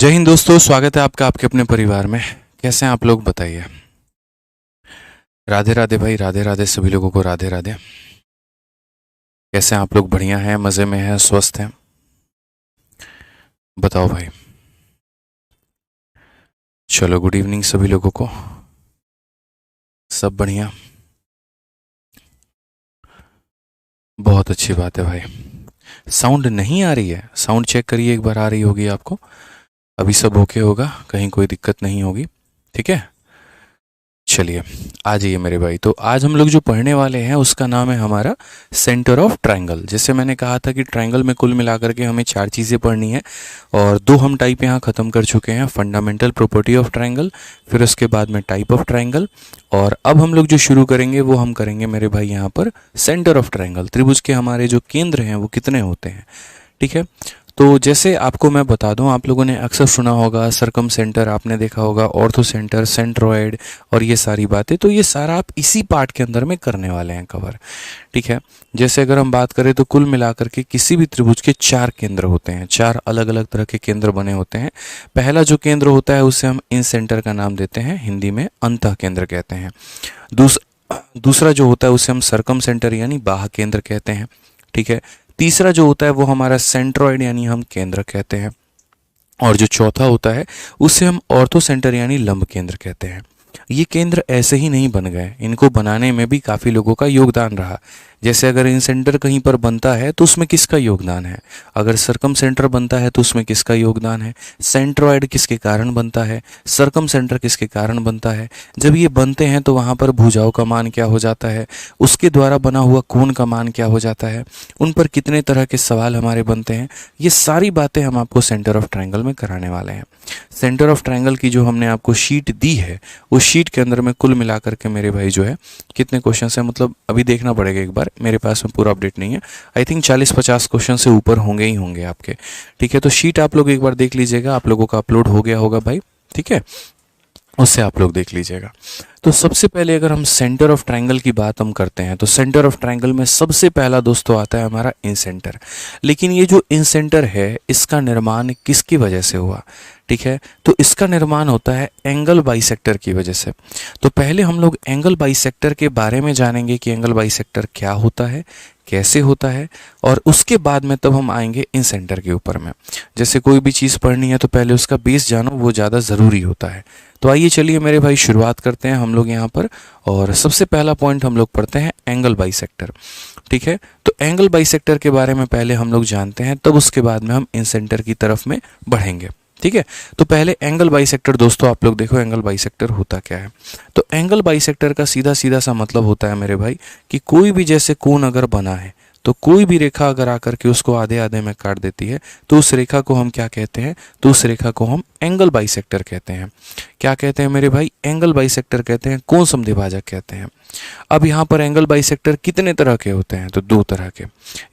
जय हिंद दोस्तों, स्वागत है आपका आपके अपने परिवार में। कैसे हैं आप लोग, बताइए। राधे राधे भाई, राधे राधे सभी लोगों को, राधे राधे। कैसे हैं आप लोग? बढ़िया हैं, मज़े में हैं, स्वस्थ हैं? बताओ भाई। चलो, गुड इवनिंग सभी लोगों को। सब बढ़िया, बहुत अच्छी बात है भाई। साउंड नहीं आ रही है? साउंड चेक करिए एक बार, आ रही होगी आपको। अभी सब ओके होगा, कहीं कोई दिक्कत नहीं होगी। ठीक है, चलिए आ जाइए मेरे भाई। तो आज हम लोग जो पढ़ने वाले हैं उसका नाम है हमारा सेंटर ऑफ ट्रायंगल। जैसे मैंने कहा था कि ट्रायंगल में कुल मिलाकर के हमें 4 चीज़ें पढ़नी है, और 2 हम टाइप यहाँ ख़त्म कर चुके हैं, फंडामेंटल प्रॉपर्टी ऑफ ट्रायंगल, फिर उसके बाद में टाइप ऑफ ट्रायंगल। और अब हम लोग जो शुरू करेंगे वो हम करेंगे मेरे भाई यहाँ पर सेंटर ऑफ ट्रायंगल। त्रिभुज के हमारे जो केंद्र हैं वो कितने होते हैं, ठीक है। तो जैसे आपको मैं बता दूं, आप लोगों ने अक्सर सुना होगा सरकम सेंटर, आपने देखा होगा ऑर्थो सेंटर, सेंट्रोइड और ये सारी बातें। तो ये सारा आप इसी पार्ट के अंदर में करने वाले हैं कवर, ठीक है। जैसे अगर हम बात करें तो कुल मिलाकर के किसी भी त्रिभुज के 4 केंद्र होते हैं, 4 अलग अलग तरह के केंद्र बने होते हैं। पहला जो केंद्र होता है उसे हम इन सेंटर का नाम देते हैं, हिंदी में अंतः केंद्र कहते हैं। दूसरा जो होता है उसे हम सरकम सेंटर यानी बाह्य केंद्र कहते हैं, ठीक है। तीसरा जो होता है वो हमारा सेंट्रॉइड यानी हम केंद्र कहते हैं। और जो चौथा होता है उसे हम ऑर्थो सेंटर यानी लंब केंद्र कहते हैं। ये केंद्र ऐसे ही नहीं बन गए, इनको बनाने में भी काफ़ी लोगों का योगदान रहा। जैसे अगर इन सेंटर कहीं पर बनता है तो उसमें किसका योगदान है, अगर सरकम सेंटर बनता है तो उसमें किसका योगदान है, सेंट्रॉइड किसके कारण बनता है, सरकम सेंटर किसके कारण बनता है। जब ये बनते हैं तो वहाँ पर भुजाओं का मान क्या हो जाता है, उसके द्वारा बना हुआ कोण का मान क्या हो जाता है, उन पर कितने तरह के सवाल हमारे बनते हैं। ये सारी बातें हम आपको सेंटर ऑफ ट्रायंगल में कराने वाले हैं। सेंटर ऑफ ट्रायंगल की जो हमने आपको शीट दी है, उस शीट के अंदर में कुल मिलाकर के मेरे भाई जो है कितने क्वेश्चन हैं, मतलब अभी देखना पड़ेगा एक बार, मेरे पास में पूरा अपडेट नहीं है। आई थिंक 40-50 क्वेश्चन से ऊपर होंगे ही होंगे आपके, ठीक है। तो शीट आप लोग एक बार देख लीजिएगा, आप लोगों का अपलोड हो गया होगा भाई, ठीक है, उससे आप लोग देख लीजिएगा। तो सबसे पहले अगर हम सेंटर ऑफ ट्रायंगल की बात हम करते हैं तो सेंटर ऑफ ट्रायंगल में सबसे पहला दोस्तों आता है हमारा इन सेंटर। लेकिन ये जो इन सेंटर है इसका निर्माण किसकी वजह से हुआ, ठीक है। तो इसका निर्माण होता है एंगल बाइसेक्टर की वजह से। तो पहले हम लोग एंगल बाइसेक्टर के बारे में जानेंगे कि एंगल बाइसेक्टर क्या होता है, कैसे होता है, और उसके बाद में तब हम आएंगे इन सेंटर के ऊपर में। जैसे कोई भी चीज़ पढ़नी है तो पहले उसका बेस जानो, वो ज़्यादा ज़रूरी होता है। तो आइए चलिए मेरे भाई शुरुआत करते हैं हम लोग यहाँ पर, और सबसे पहला पॉइंट हम लोग पढ़ते हैं एंगल बाइसेक्टर, ठीक है। तो एंगल बाइसेक्टर के बारे में पहले हम लोग जानते हैं, तब उसके बाद में हम इन सेंटर की तरफ में बढ़ेंगे, ठीक है। तो पहले एंगल बाइसेक्टर दोस्तों आप लोग देखो एंगल बाइसेक्टर होता क्या है। तो एंगल बाइसेक्टर का सीधा सीधा सा मतलब होता है मेरे भाई कि कोई भी जैसे कोण अगर बना है तो कोई भी रेखा अगर आकर के उसको आधे आधे में काट देती है तो उस रेखा को हम क्या कहते हैं, तो उस रेखा को हम एंगल बाइसेक्टर कहते हैं। क्या कहते हैं मेरे भाई? एंगल बाइसेक्टर कहते हैं, कोण समद्विभाजक कहते हैं। अब यहाँ पर एंगल बाइसेक्टर कितने तरह के होते हैं, तो 2 तरह के,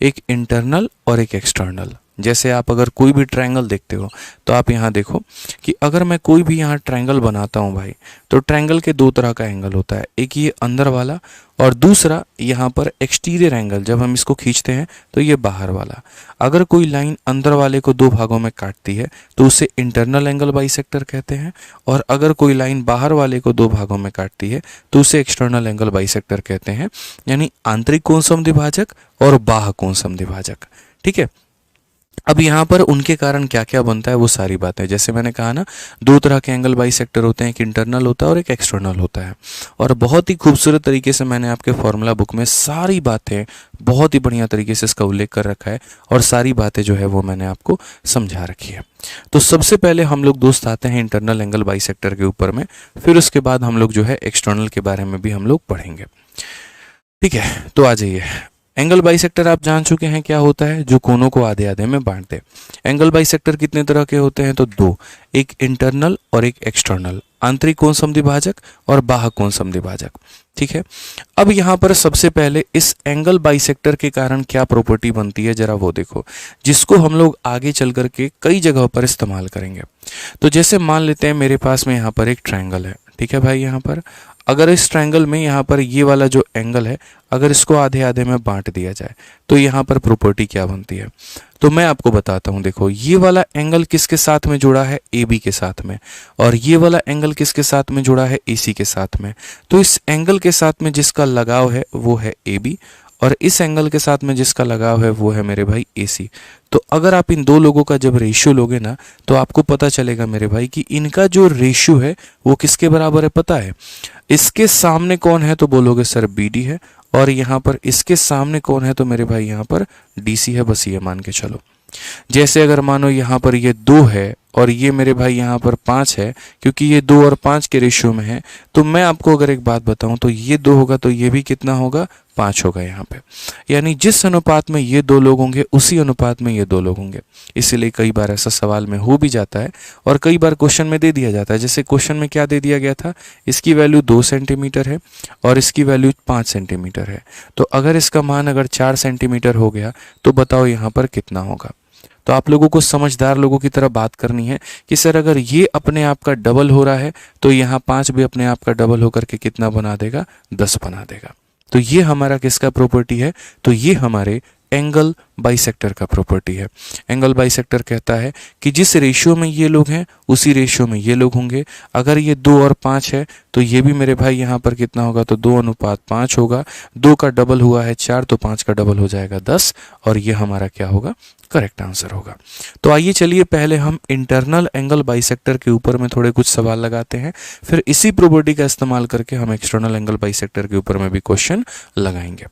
एक इंटरनल और एक एक्सटर्नल। जैसे आप अगर कोई भी ट्रायंगल देखते हो तो आप यहाँ देखो कि अगर मैं कोई भी यहाँ ट्रायंगल बनाता हूँ भाई, तो ट्रायंगल के 2 तरह का एंगल होता है, एक ये अंदर वाला और दूसरा यहाँ पर एक्सटीरियर एंगल, जब हम इसको खींचते हैं तो ये बाहर वाला। अगर कोई लाइन अंदर वाले को 2 भागों में काटती है तो उसे इंटरनल एंगल बाइसेक्टर कहते हैं, और अगर कोई लाइन बाहर वाले को 2 भागों में काटती है तो उसे एक्सटर्नल एंगल बाइसेक्टर कहते हैं, यानी आंतरिक कोण समद्विभाजक और बाह्य कोण समद्विभाजक, ठीक है। अब यहाँ पर उनके कारण क्या क्या बनता है वो सारी बातें, जैसे मैंने कहा ना, 2 तरह के एंगल बाइसेक्टर होते हैं, एक इंटरनल होता है और एक एक्सटर्नल होता है। और बहुत ही खूबसूरत तरीके से मैंने आपके फॉर्मूला बुक में सारी बातें बहुत ही बढ़िया तरीके से इसका उल्लेख कर रखा है, और सारी बातें जो है वो मैंने आपको समझा रखी है। तो सबसे पहले हम लोग दोस्त आते हैं इंटरनल एंगल बाइसेक्टर के ऊपर में, फिर उसके बाद हम लोग जो है एक्सटर्नल के बारे में भी हम लोग पढ़ेंगे, ठीक है। तो आ जाइए, एंगल बाइसेक्टर आप जान चुके हैं क्या होता है, जो कोनों को आधे आधे में बांटते। एंगल बाइसेक्टर कितने तरह के होते हैं, तो 2, एक इंटरनल और एक एक्सटर्नल, आंतरिक कोण समद्विभाजक और बाह्य कोण समद्विभाजक, ठीक है। अब यहाँ पर सबसे पहले इस एंगल बाइसेक्टर के कारण क्या प्रॉपर्टी बनती है जरा वो देखो, जिसको हम लोग आगे चल करके कई जगहों पर इस्तेमाल करेंगे। तो जैसे मान लेते हैं मेरे पास में यहाँ पर एक ट्रायंगल है, ठीक है भाई। यहाँ पर अगर इस ट्रायंगल में यहाँ पर ये वाला जो एंगल है, अगर इसको आधे आधे में बांट दिया जाए तो यहाँ पर प्रॉपर्टी क्या बनती है, तो मैं आपको बताता हूँ। देखो ये वाला एंगल किसके साथ में जुड़ा है, AB के साथ में, और ये वाला एंगल किसके साथ में जुड़ा है, AC के साथ में। तो इस एंगल के साथ में जिसका लगाव है वो है AB, और इस एंगल के साथ में जिसका लगाव है वो है मेरे भाई AC। तो अगर आप इन दो लोगों का जब रेशियो लोगे ना तो आपको पता चलेगा मेरे भाई कि इनका जो रेशियो है वो किसके बराबर है, पता है? इसके सामने कौन है तो बोलोगे सर BD है, और यहाँ पर इसके सामने कौन है तो मेरे भाई यहाँ पर DC है। बस ये मान के चलो। जैसे अगर मानो यहाँ पर ये 2 है और ये मेरे भाई यहाँ पर 5 है, क्योंकि ये 2 और 5 के रेशियो में है, तो मैं आपको अगर एक बात बताऊं तो ये 2 होगा तो ये भी कितना होगा, 5 होगा यहाँ पे। यानी जिस अनुपात में ये 2 लोग होंगे उसी अनुपात में ये 2 लोग होंगे। इसीलिए कई बार ऐसा सवाल में हो भी जाता है और कई बार क्वेश्चन में दे दिया जाता है। जैसे क्वेश्चन में क्या दे दिया गया था, इसकी वैल्यू 2 सेंटीमीटर है और इसकी वैल्यू 5 सेंटीमीटर है। तो अगर इसका मान अगर 4 सेंटीमीटर हो गया तो बताओ यहाँ पर कितना होगा। तो आप लोगों को समझदार लोगों की तरह बात करनी है कि सर अगर ये अपने आप का डबल हो रहा है तो यहाँ 5 भी अपने आप का डबल होकर के कितना बना देगा, 10 बना देगा। तो ये हमारा किसका प्रॉपर्टी है, तो ये हमारे एंगल बाइसेक्टर का प्रॉपर्टी है। एंगल बाइसेक्टर कहता है कि जिस रेशियो में ये लोग हैं उसी रेशियो में ये लोग होंगे। अगर ये 2 और 5 है तो ये भी मेरे भाई यहाँ पर कितना होगा, तो 2 अनुपात 5 होगा। 2 का डबल हुआ है 4, तो 5 का डबल हो जाएगा 10, और ये हमारा क्या होगा, करेक्ट आंसर होगा। तो आइए चलिए पहले हम इंटरनल एंगल बाइसेक्टर के ऊपर में थोड़े कुछ सवाल लगाते हैं, फिर इसी प्रॉपर्टी का इस्तेमाल करके हम एक्सटर्नल एंगल बाइसेक्टर के ऊपर में भी क्वेश्चन लगाएंगे।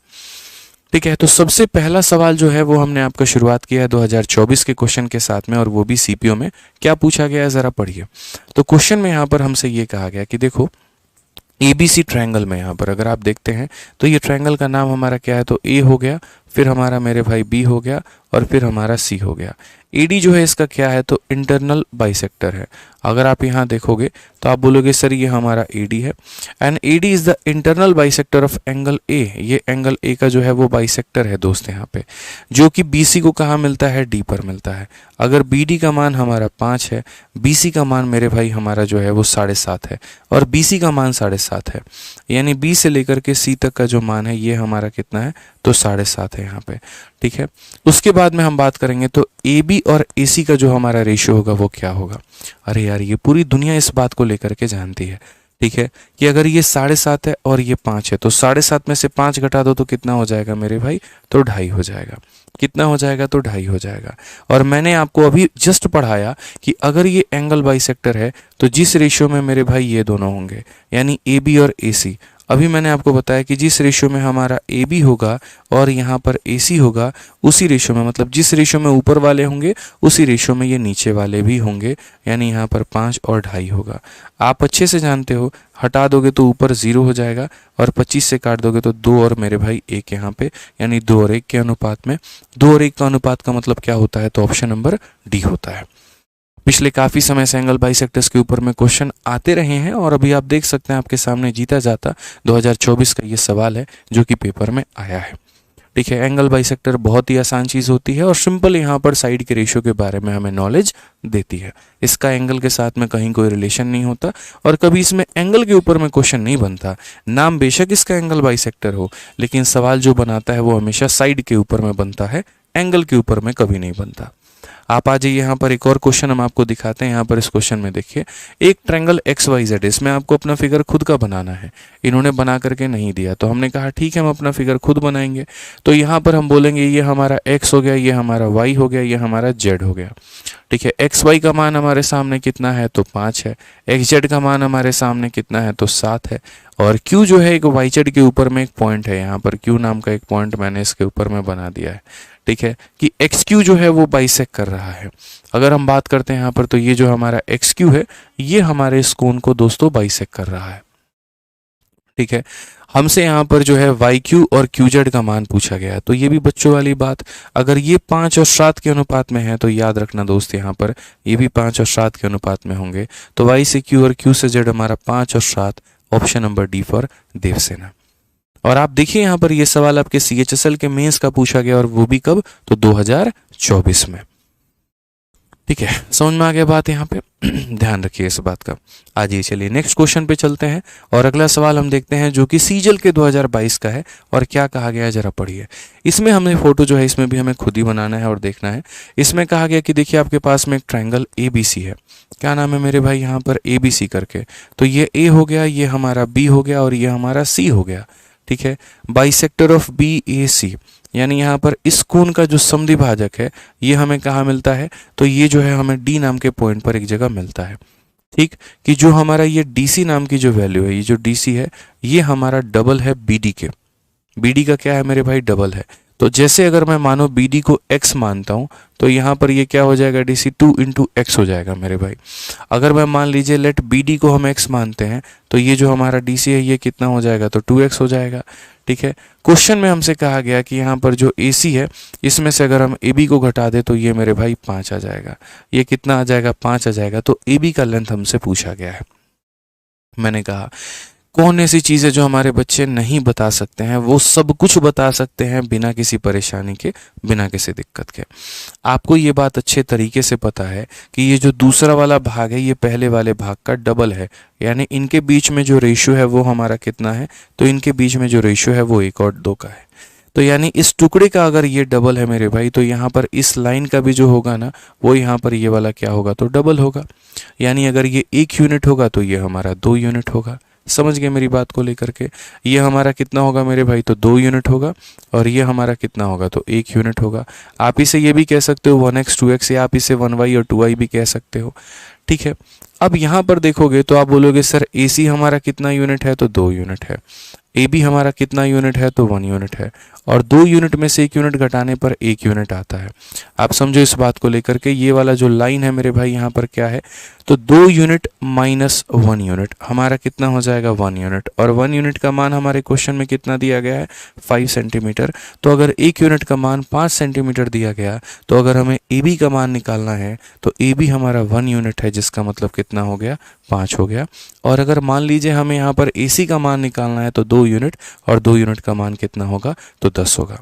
ठीक है, तो सबसे पहला सवाल जो है वो हमने आपका शुरुआत किया है 2024 के क्वेश्चन के साथ में, और वो भी सीपीओ में। क्या पूछा गया है जरा पढ़िए। तो क्वेश्चन में यहाँ पर हमसे ये कहा गया कि देखो ABC ट्रायंगल में यहाँ पर अगर आप देखते हैं तो ये ट्रायंगल का नाम हमारा क्या है, तो A हो गया, फिर हमारा मेरे भाई B हो गया, और फिर हमारा C हो गया। AD जो है इसका क्या है, तो इंटरनल बाइसेक्टर है। अगर आप यहाँ देखोगे तो आप बोलोगे सर ये हमारा AD है, and AD is the internal bisector of angle A। ये एंगल A का जो है वो बाइसेक्टर है दोस्त यहाँ पे, जो कि BC को कहाँ मिलता है, D पर मिलता है। अगर BD का मान हमारा 5 है, BC का मान मेरे भाई हमारा जो है वो 7.5 है, और BC का मान 7.5 है, यानी B से लेकर के C तक का जो मान है ये हमारा कितना है, तो 7.5 है यहाँ पे। ठीक है, उसके बाद में हम बात करेंगे तो AB और AC का जो हमारा रेशियो होगा वो क्या होगा। अरे यार ये पूरी दुनिया इस बात को लेकर के जानती है, ठीक है, कि अगर ये 7.5 है और ये 5 है तो 7.5 में से 5 घटा दो तो कितना हो जाएगा मेरे भाई, तो 2.5 हो जाएगा। कितना हो जाएगा, तो 2.5 हो जाएगा। और मैंने आपको अभी जस्ट पढ़ाया कि अगर ये एंगल बाइसेक्टर है तो जिस रेशियो में मेरे भाई ये दोनों होंगे, यानी AB और AC, अभी मैंने आपको बताया कि जिस रेशियो में हमारा AB होगा और यहाँ पर AC होगा, उसी रेशियो में, मतलब जिस रेशियो में ऊपर वाले होंगे उसी रेशियो में ये नीचे वाले भी होंगे, यानी यहाँ पर 5 और 2.5 होगा। आप अच्छे से जानते हो, हटा दोगे तो ऊपर 0 हो जाएगा, और 25 से काट दोगे तो 2 और मेरे भाई 1 यहाँ पे, यानी 2 और 1 के अनुपात में। 2 और 1 का अनुपात का मतलब क्या होता है, तो ऑप्शन नंबर D होता है। पिछले काफ़ी समय से एंगल बाइसेक्टर्स के ऊपर में क्वेश्चन आते रहे हैं, और अभी आप देख सकते हैं आपके सामने जीता जाता 2024 का ये सवाल है जो कि पेपर में आया है। ठीक है, एंगल बाइसेक्टर बहुत ही आसान चीज़ होती है, और सिंपल यहाँ पर साइड के रेशियो के बारे में हमें नॉलेज देती है। इसका एंगल के साथ में कहीं कोई रिलेशन नहीं होता, और कभी इसमें एंगल के ऊपर में क्वेश्चन नहीं बनता। नाम बेशक इसका एंगल बाइसेक्टर हो, लेकिन सवाल जो बनाता है वो हमेशा साइड के ऊपर में बनता है, एंगल के ऊपर में कभी नहीं बनता। आप आ जाइए यहाँ पर, एक और क्वेश्चन हम आपको दिखाते हैं। यहाँ पर इस क्वेश्चन में देखिए, एक ट्रायंगल XYZ, इसमें आपको अपना फिगर खुद का बनाना है। इन्होंने बना करके नहीं दिया, तो हमने कहा ठीक है हम अपना फिगर खुद बनाएंगे। तो यहाँ पर हम बोलेंगे ये हमारा X हो गया, ये हमारा Y हो गया, ये हमारा Z हो गया। ठीक है, XY का मान हमारे सामने कितना है, तो 5 है। XZ का मान हमारे सामने कितना है, तो 7 है। और Q जो है एक YZ के ऊपर में एक पॉइंट है, यहाँ पर Q नाम का एक पॉइंट मैंने इसके ऊपर में बना दिया है। ठीक है, कि XQ जो है वो बाइसेक्ट कर रहा है। अगर हम बात करते हैं यहाँ पर, तो ये जो हमारा XQ है ये हमारे इस कोण को दोस्तों बाइसेक्ट कर रहा है। ठीक है, हमसे यहाँ पर जो है YQ और QZ का मान पूछा गया है, तो ये भी बच्चों वाली बात, अगर ये 5 और 7 के अनुपात में है तो याद रखना दोस्त यहाँ पर ये भी 5 और 7 के अनुपात में होंगे। तो Y से Q और Q से Z हमारा 5 और 7, option number D for Devsena. और आप देखिए यहाँ पर ये सवाल आपके CHSL के मेंस का पूछा गया, और वो भी कब, तो 2024 में। ठीक है, समझ में आ गया बात यहाँ पे। ध्यान रखिए इस बात का। आइए चलिए नेक्स्ट क्वेश्चन पे चलते हैं और अगला सवाल हम देखते हैं जो कि सीजल के 2022 का है और क्या कहा गया है जरा पढ़िए। इसमें हमें फोटो जो है इसमें भी हमें खुद ही बनाना है और देखना है। इसमें कहा गया कि देखिए आपके पास में एक ट्रायंगल ABC है, क्या नाम है मेरे भाई यहाँ पर ABC करके, तो ये A हो गया, ये हमारा B हो गया और ये हमारा C हो गया। ठीक है, बाइसेक्टर ऑफ BAC यानी यहाँ पर इस कोण का जो समद्विभाजक है ये हमें कहाँ मिलता है, तो ये जो है हमें D नाम के पॉइंट पर एक जगह मिलता है। ठीक, कि जो हमारा ये DC नाम की जो वैल्यू है, ये जो DC है ये हमारा डबल है BD के। BD का क्या है मेरे भाई, डबल है। तो जैसे अगर मैं मानो BD को x मानता हूं तो यहाँ पर ये क्या हो जाएगा, DC 2 इंटू एक्स हो जाएगा मेरे भाई। अगर मैं मान लीजिए लेट BD को हम x मानते हैं तो ये जो हमारा DC है ये कितना हो जाएगा, तो 2x हो जाएगा। ठीक है, क्वेश्चन में हमसे कहा गया कि यहाँ पर जो AC है इसमें से अगर हम AB को घटा दे तो ये मेरे भाई 5 आ जाएगा। ये कितना आ जाएगा, 5 आ जाएगा। तो AB का लेंथ हमसे पूछा गया है। मैंने कहा कौन ऐसी चीज़ है जो हमारे बच्चे नहीं बता सकते हैं, वो सब कुछ बता सकते हैं बिना किसी परेशानी के, बिना किसी दिक्कत के। आपको ये बात अच्छे तरीके से पता है कि ये जो दूसरा वाला भाग है ये पहले वाले भाग का डबल है, यानी इनके बीच में जो रेशियो है वो हमारा कितना है, तो इनके बीच में जो रेशियो है वो 1 और 2 का है। तो यानी इस टुकड़े का अगर ये डबल है मेरे भाई तो यहाँ पर इस लाइन का भी जो होगा ना वो यहाँ पर ये वाला क्या होगा, तो डबल होगा। यानी अगर ये 1 यूनिट होगा तो ये हमारा 2 यूनिट होगा। समझ गए मेरी बात को लेकर के। ये हमारा कितना होगा मेरे भाई, तो 2 यूनिट होगा और ये हमारा कितना होगा, तो 1 यूनिट होगा। आप इसे ये भी कह सकते हो 1x 2x, या आप इसे 1y और 2y भी कह सकते हो। ठीक है, अब यहाँ पर देखोगे तो आप बोलोगे सर AC हमारा कितना यूनिट है, तो 2 यूनिट है। AB हमारा कितना यूनिट है, तो 1 यूनिट है। और 2 यूनिट में से 1 यूनिट घटाने पर 1 यूनिट आता है। आप समझो इस बात को लेकर के। ये वाला जो लाइन है मेरे भाई यहाँ पर क्या है, तो 2 यूनिट माइनस 1 यूनिट हमारा कितना हो जाएगा, 1 यूनिट। और 1 यूनिट का मान हमारे क्वेश्चन में कितना दिया गया है, 5 सेंटीमीटर। तो अगर 1 यूनिट का मान 5 सेंटीमीटर दिया गया तो अगर हमें AB का मान निकालना है तो AB हमारा 1 यूनिट है, जिसका मतलब कितना हो गया, 5 हो गया। और अगर मान लीजिए हमें यहाँ पर AC का मान निकालना है तो 2 यूनिट, और 2 यूनिट का मान कितना होगा, तो 10 होगा।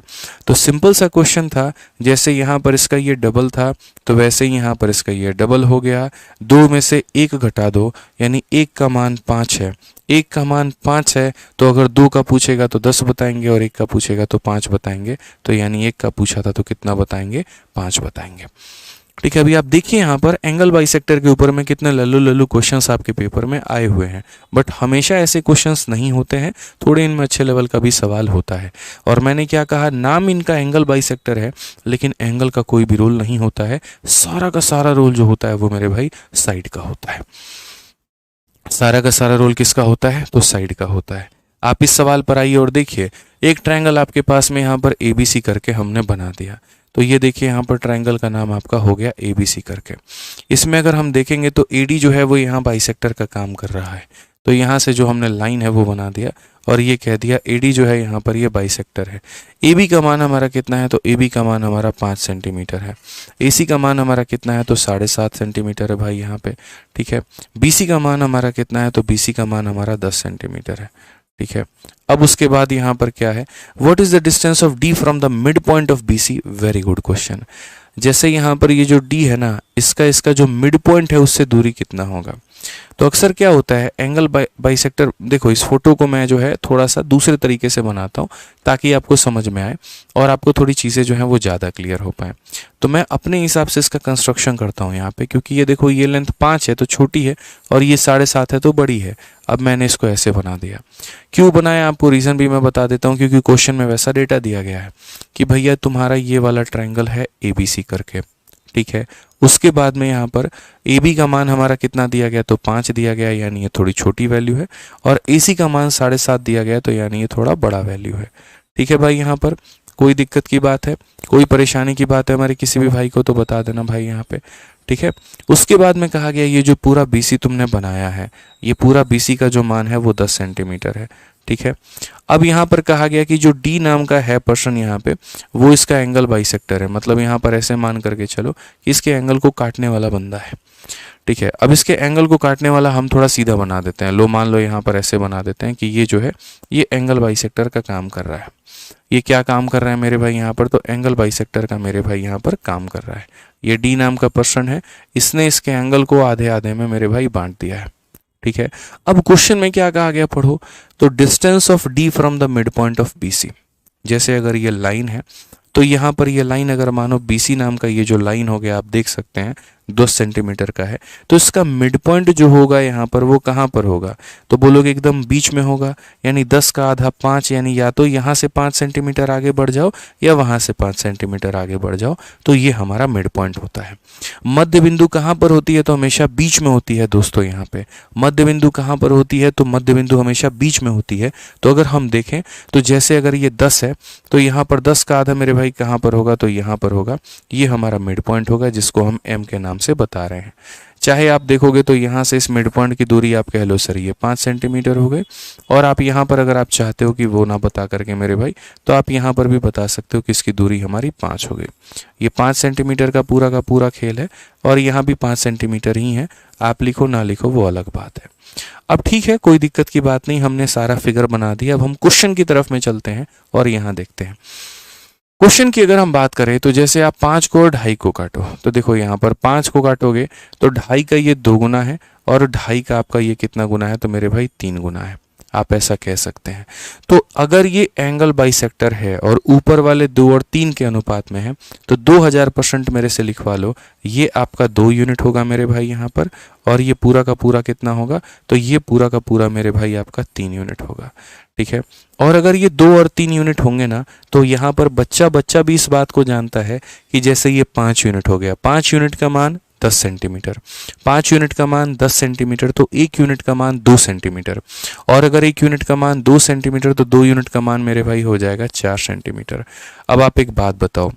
तो सिंपल सा क्वेश्चन था। जैसे यहाँ पर इसका ये डबल था तो वैसे ही यहाँ पर इसका ये डबल हो गया। 2 में से 1 घटा दो, यानी 1 का मान 5 है। 1 का मान 5 है तो अगर 2 का पूछेगा तो 10 बताएंगे और 1 का पूछेगा तो 5 बताएंगे। तो यानी 1 का पूछा था तो कितना बताएंगे, 5 बताएंगे। ठीक है, अभी आप देखिए यहाँ पर एंगल बाइसेक्टर के ऊपर में कितने लल्लू लल्लू क्वेश्चंस आपके पेपर में आए हुए हैं। बट हमेशा ऐसे क्वेश्चंस नहीं होते हैं, थोड़े इनमें अच्छे लेवल का भी सवाल होता है। और मैंने क्या कहा, नाम इनका एंगल बाइसेक्टर है लेकिन एंगल का कोई भी रोल नहीं होता है। सारा का सारा रोल जो होता है वो मेरे भाई साइड का होता है। सारा का सारा रोल किसका होता है, तो साइड का होता है। आप इस सवाल पर आइए और देखिए, एक ट्रायंगल आपके पास में यहाँ पर ABC करके हमने बना दिया। तो ये देखिए यहाँ पर ट्रायंगल का नाम आपका हो गया ABC करके। इसमें अगर हम देखेंगे तो AD जो है वो यहाँ बाइसेक्टर का काम कर रहा है। तो यहाँ से जो हमने लाइन है वो बना दिया और ये कह दिया AD जो है यहाँ पर ये बाइसेक्टर है। AB का मान हमारा कितना है, तो AB का मान हमारा 5 सेंटीमीटर है। AC का मान हमारा कितना है, तो 7.5 सेंटीमीटर है भाई यहाँ पे। ठीक है, BC का मान हमारा कितना है, तो BC का मान हमारा 10 सेंटीमीटर है। ठीक है, अब उसके बाद यहाँ पर क्या है, what is the distance of D from the mid point of BC। Very good question. जैसे यहाँ पर ये जो D है ना, इसका जो मिड पॉइंट है उससे दूरी कितना होगा। तो अक्सर क्या होता है एंगल बाइसेक्टर, देखो इस फोटो को मैं जो है थोड़ा सा दूसरे तरीके से बनाता हूँ ताकि आपको समझ में आए और आपको थोड़ी चीज़ें जो हैं वो ज़्यादा क्लियर हो पाए। तो मैं अपने हिसाब से इसका कंस्ट्रक्शन करता हूँ यहाँ पे, क्योंकि ये देखो ये लेंथ 5 है तो छोटी है और ये 7.5 है तो बड़ी है। अब मैंने इसको ऐसे बना दिया। क्यों बनाया, आपको रीज़न भी मैं बता देता हूँ, क्योंकि क्वेश्चन में वैसा डेटा दिया गया है कि भैया तुम्हारा ये वाला ट्रायंगल है ABC करके। ठीक है, उसके बाद में यहाँ पर AB का मान हमारा कितना दिया गया, तो 5 दिया गया, यानी ये थोड़ी छोटी वैल्यू है। और AC का मान 7.5 दिया गया, तो यानी ये थोड़ा बड़ा वैल्यू है। ठीक है भाई, यहाँ पर कोई दिक्कत की बात है, कोई परेशानी की बात है हमारे किसी भी भाई को तो बता देना भाई यहाँ पे। ठीक है, उसके बाद में कहा गया ये जो पूरा BC तुमने बनाया है, ये पूरा BC का जो मान है वो 10 सेंटीमीटर है। ठीक है, अब यहाँ पर कहा गया कि जो D नाम का है पर्सन यहाँ पे, वो इसका एंगल बाइसेक्टर है। मतलब यहाँ पर ऐसे मान करके चलो कि इसके एंगल को काटने वाला बंदा है। ठीक है, अब इसके एंगल को काटने वाला हम थोड़ा सीधा बना देते हैं। लो मान लो यहाँ पर ऐसे बना देते हैं कि ये जो है ये एंगल बाइसेक्टर का काम कर रहा है। ये क्या काम कर रहा है मेरे भाई यहाँ पर, तो एंगल बाइसेक्टर का मेरे भाई यहाँ पर काम कर रहा है। ये डी नाम का पर्सन है, इसने इसके एंगल को आधे आधे में मेरे भाई बांट दिया है। ठीक है, अब क्वेश्चन में क्या कहा गया पढ़ो, तो distance of D from the mid point of BC. जैसे अगर ये लाइन है तो यहाँ पर ये लाइन अगर मानो बीसी नाम का ये जो लाइन हो गया आप देख सकते हैं 10 सेंटीमीटर का है, तो इसका मिड पॉइंट जो होगा यहाँ पर वो कहाँ पर होगा, तो बोलोगे एकदम बीच में होगा, यानी 10 का आधा 5, यानी या तो यहाँ से 5 सेंटीमीटर आगे बढ़ जाओ या वहाँ से 5 सेंटीमीटर आगे बढ़ जाओ, तो ये हमारा मिड पॉइंट होता है। मध्य बिंदु कहाँ पर होती है, तो हमेशा बीच में होती है दोस्तों। यहाँ पे मध्य बिंदु कहाँ पर होती है, तो मध्य बिंदु हमेशा बीच में होती है। तो अगर हम देखें तो जैसे अगर ये 10 है तो यहाँ पर 10 का आधा मेरे भाई कहाँ पर होगा, तो यहाँ पर होगा, ये हमारा मिड पॉइंट होगा जिसको हम एम के नाम से बता रहे हैं। चाहे आप देखोगे तो यहाँ से इस मिड पॉइंट की दूरी आप कह लो सर ये 5 सेंटीमीटर हो गई, और आप यहाँ पर अगर आप चाहते हो कि वो ना बता करके मेरे भाई, तो आप यहाँ पर भी बता सकते हो कि इसकी दूरी हमारी 5 हो गई। ये 5 सेंटीमीटर का पूरा खेल है, और यहाँ भी 5 सेंटीमीटर ही है, आप लिखो ना लिखो वो अलग बात है। अब ठीक है, कोई दिक्कत की बात नहीं, हमने सारा फिगर बना दिया। अब हम क्वेश्चन की तरफ में चलते हैं और यहाँ देखते हैं। क्वेश्चन की अगर हम बात करें तो जैसे आप 5 को और 2.5 को काटो, तो देखो यहाँ पर 5 को काटोगे तो 2.5 का ये 2 गुना है, और 2.5 का आपका ये कितना गुना है, तो मेरे भाई 3 गुना है, आप ऐसा कह सकते हैं। तो अगर ये एंगल बाइसेक्टर है और ऊपर वाले 2 और 3 के अनुपात में है, तो 2000% मेरे से लिखवा लो, ये आपका 2 यूनिट होगा मेरे भाई यहाँ पर, और ये पूरा का पूरा कितना होगा, तो ये पूरा का पूरा मेरे भाई आपका 3 यूनिट होगा। ठीक है, और अगर ये 2 और 3 यूनिट होंगे ना, तो यहाँ पर बच्चा भी इस बात को जानता है कि जैसे ये 5 यूनिट हो गया, 5 यूनिट का मान 10 सेंटीमीटर, 5 यूनिट का मान 10 सेंटीमीटर, तो 1 यूनिट का मान 2 सेंटीमीटर, और अगर 1 यूनिट का मान 2 सेंटीमीटर तो 2 यूनिट का मान मेरे भाई हो जाएगा 4 सेंटीमीटर। अब आप एक बात बताओ,